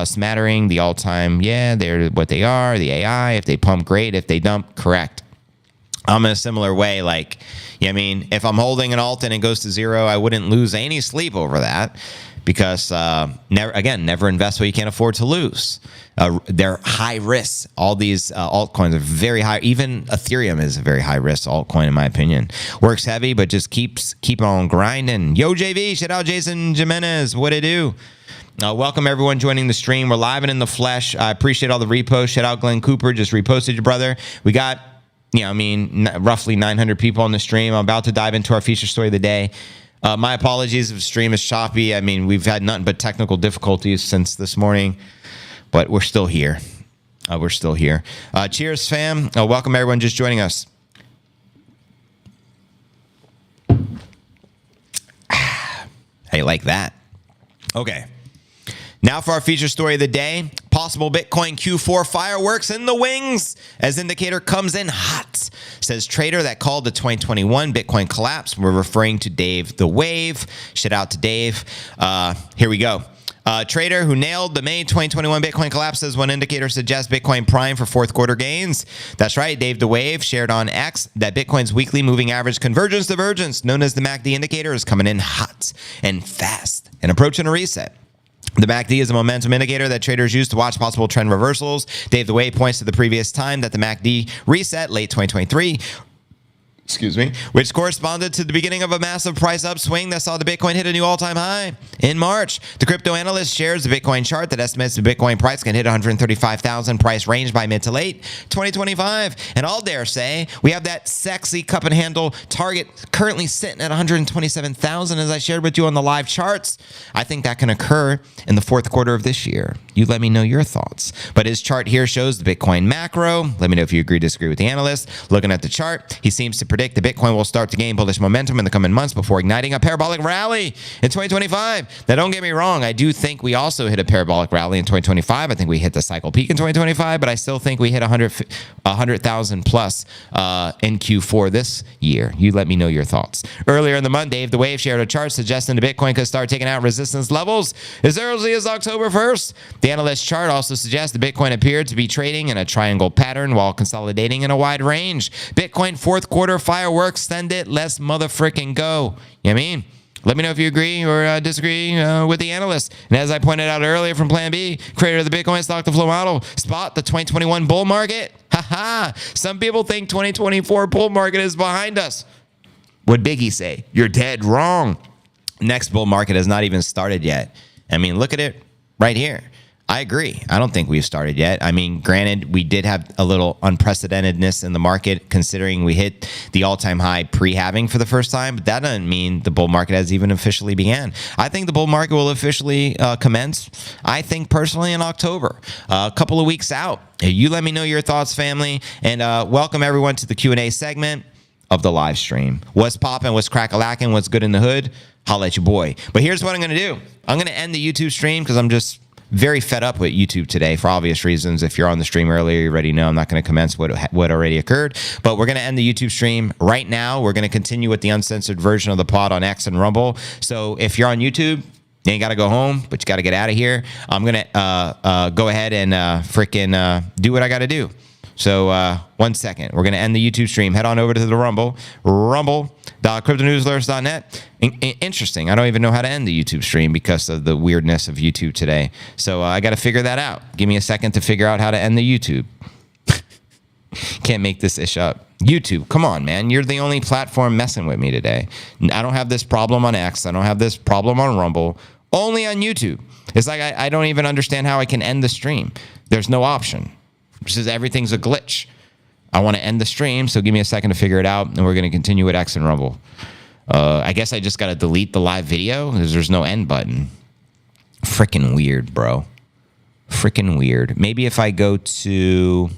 smattering, the all-time, yeah, they're what they are, the AI. If they pump, great. If they dump, correct. I'm in a similar way. Like, I mean, if I'm holding an alt and it goes to zero, I wouldn't lose any sleep over that. Because, never invest what you can't afford to lose. They're high risk. All these altcoins are very high. Even Ethereum is a very high risk altcoin, in my opinion. Works heavy, but just keep on grinding. Yo, JV, shout out Jason Jimenez. What it do? Welcome, everyone joining the stream. We're live and in the flesh. I appreciate all the reposts. Shout out Glenn Cooper. Just reposted your brother. We got, roughly 900 people on the stream. I'm about to dive into our feature story of the day. My apologies if the stream is choppy. I mean, we've had nothing but technical difficulties since this morning, but we're still here. Cheers, fam. Welcome, everyone just joining us. How you like that? Okay. Now for our feature story of the day. Possible Bitcoin Q4 fireworks in the wings as indicator comes in hot, says trader that called the 2021 Bitcoin collapse. We're referring to Dave the Wave. Shout out to Dave. Here we go. Trader who nailed the May 2021 Bitcoin collapse says one indicator suggests Bitcoin prime for fourth quarter gains. That's right. Dave the Wave shared on X that Bitcoin's weekly moving average convergence divergence, known as the MACD indicator, is coming in hot and fast and approaching a reset. The MACD is a momentum indicator that traders use to watch possible trend reversals. Dave the Wave points to the previous time that the MACD reset late 2023. Which corresponded to the beginning of a massive price upswing that saw the Bitcoin hit a new all-time high in March. The crypto analyst shares the Bitcoin chart that estimates the Bitcoin price can hit 135,000 price range by mid to late 2025. And I'll dare say we have that sexy cup and handle target currently sitting at 127,000 as I shared with you on the live charts. I think that can occur in the fourth quarter of this year. You let me know your thoughts. But his chart here shows the Bitcoin macro. Let me know if you agree or disagree with the analyst. Looking at the chart, he seems to predict the Bitcoin will start to gain bullish momentum in the coming months before igniting a parabolic rally in 2025. Now, don't get me wrong. I do think we also hit a parabolic rally in 2025. I think we hit the cycle peak in 2025, but I still think we hit 100,000 plus in Q4 this year. You let me know your thoughts. Earlier in the month, Dave the Wave shared a chart suggesting the Bitcoin could start taking out resistance levels as early as October 1st. The analyst chart also suggests the Bitcoin appeared to be trading in a triangle pattern while consolidating in a wide range. Bitcoin fourth quarter fireworks, send it, let's motherfucking go. You know what I mean? Let me know if you agree or disagree with the analyst. And as I pointed out earlier from Plan B, creator of the Bitcoin stock to flow model, spot the 2021 bull market. Haha. Some people think 2024 bull market is behind us. What'd Biggie say? You're dead wrong. Next bull market has not even started yet. I mean, look at it right here. I agree. I don't think we've started yet. I mean, granted, we did have a little unprecedentedness in the market considering we hit the all-time high pre-halving for the first time, but that doesn't mean the bull market has even officially began. I think the bull market will officially commence, I think personally, in October, a couple of weeks out. You let me know your thoughts, family, and welcome everyone to the Q&A segment of the live stream. What's popping? What's crack-a-lacking? What's good in the hood? Holla at your boy. But here's what I'm going to do. I'm going to end the YouTube stream because I'm just very fed up with YouTube today for obvious reasons. If you're on the stream earlier, you already know I'm not going to commence what already occurred. But we're going to end the YouTube stream right now. We're going to continue with the uncensored version of the pod on X and Rumble. So if you're on YouTube, you ain't got to go home, but you got to get out of here. I'm going to go ahead and freaking do what I got to do. So 1 second. We're going to end the YouTube stream. Head on over to the Rumble, rumble.cryptonewsalerts.net. Interesting. I don't even know how to end the YouTube stream because of the weirdness of YouTube today. So I got to figure that out. Give me a second to figure out how to end the YouTube. Can't make this ish up. YouTube, come on, man. You're the only platform messing with me today. I don't have this problem on X. I don't have this problem on Rumble. Only on YouTube. It's like I don't even understand how I can end the stream. There's no option. It says everything's a glitch. I want to end the stream, so give me a second to figure it out, and we're going to continue with X and Rumble. I guess I just got to delete the live video because there's no end button. Freaking weird, bro. Freaking weird. Maybe if I go to...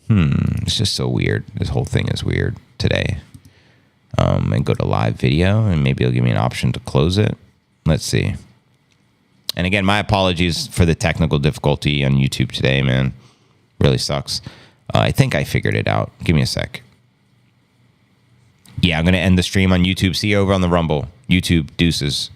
it's just so weird. This whole thing is weird today. And go to live video, and maybe it'll give me an option to close it. Let's see. And again, my apologies for the technical difficulty on YouTube today, man. Really sucks. I think I figured it out. Give me a sec. Yeah, I'm going to end the stream on YouTube. See you over on the Rumble. YouTube, deuces.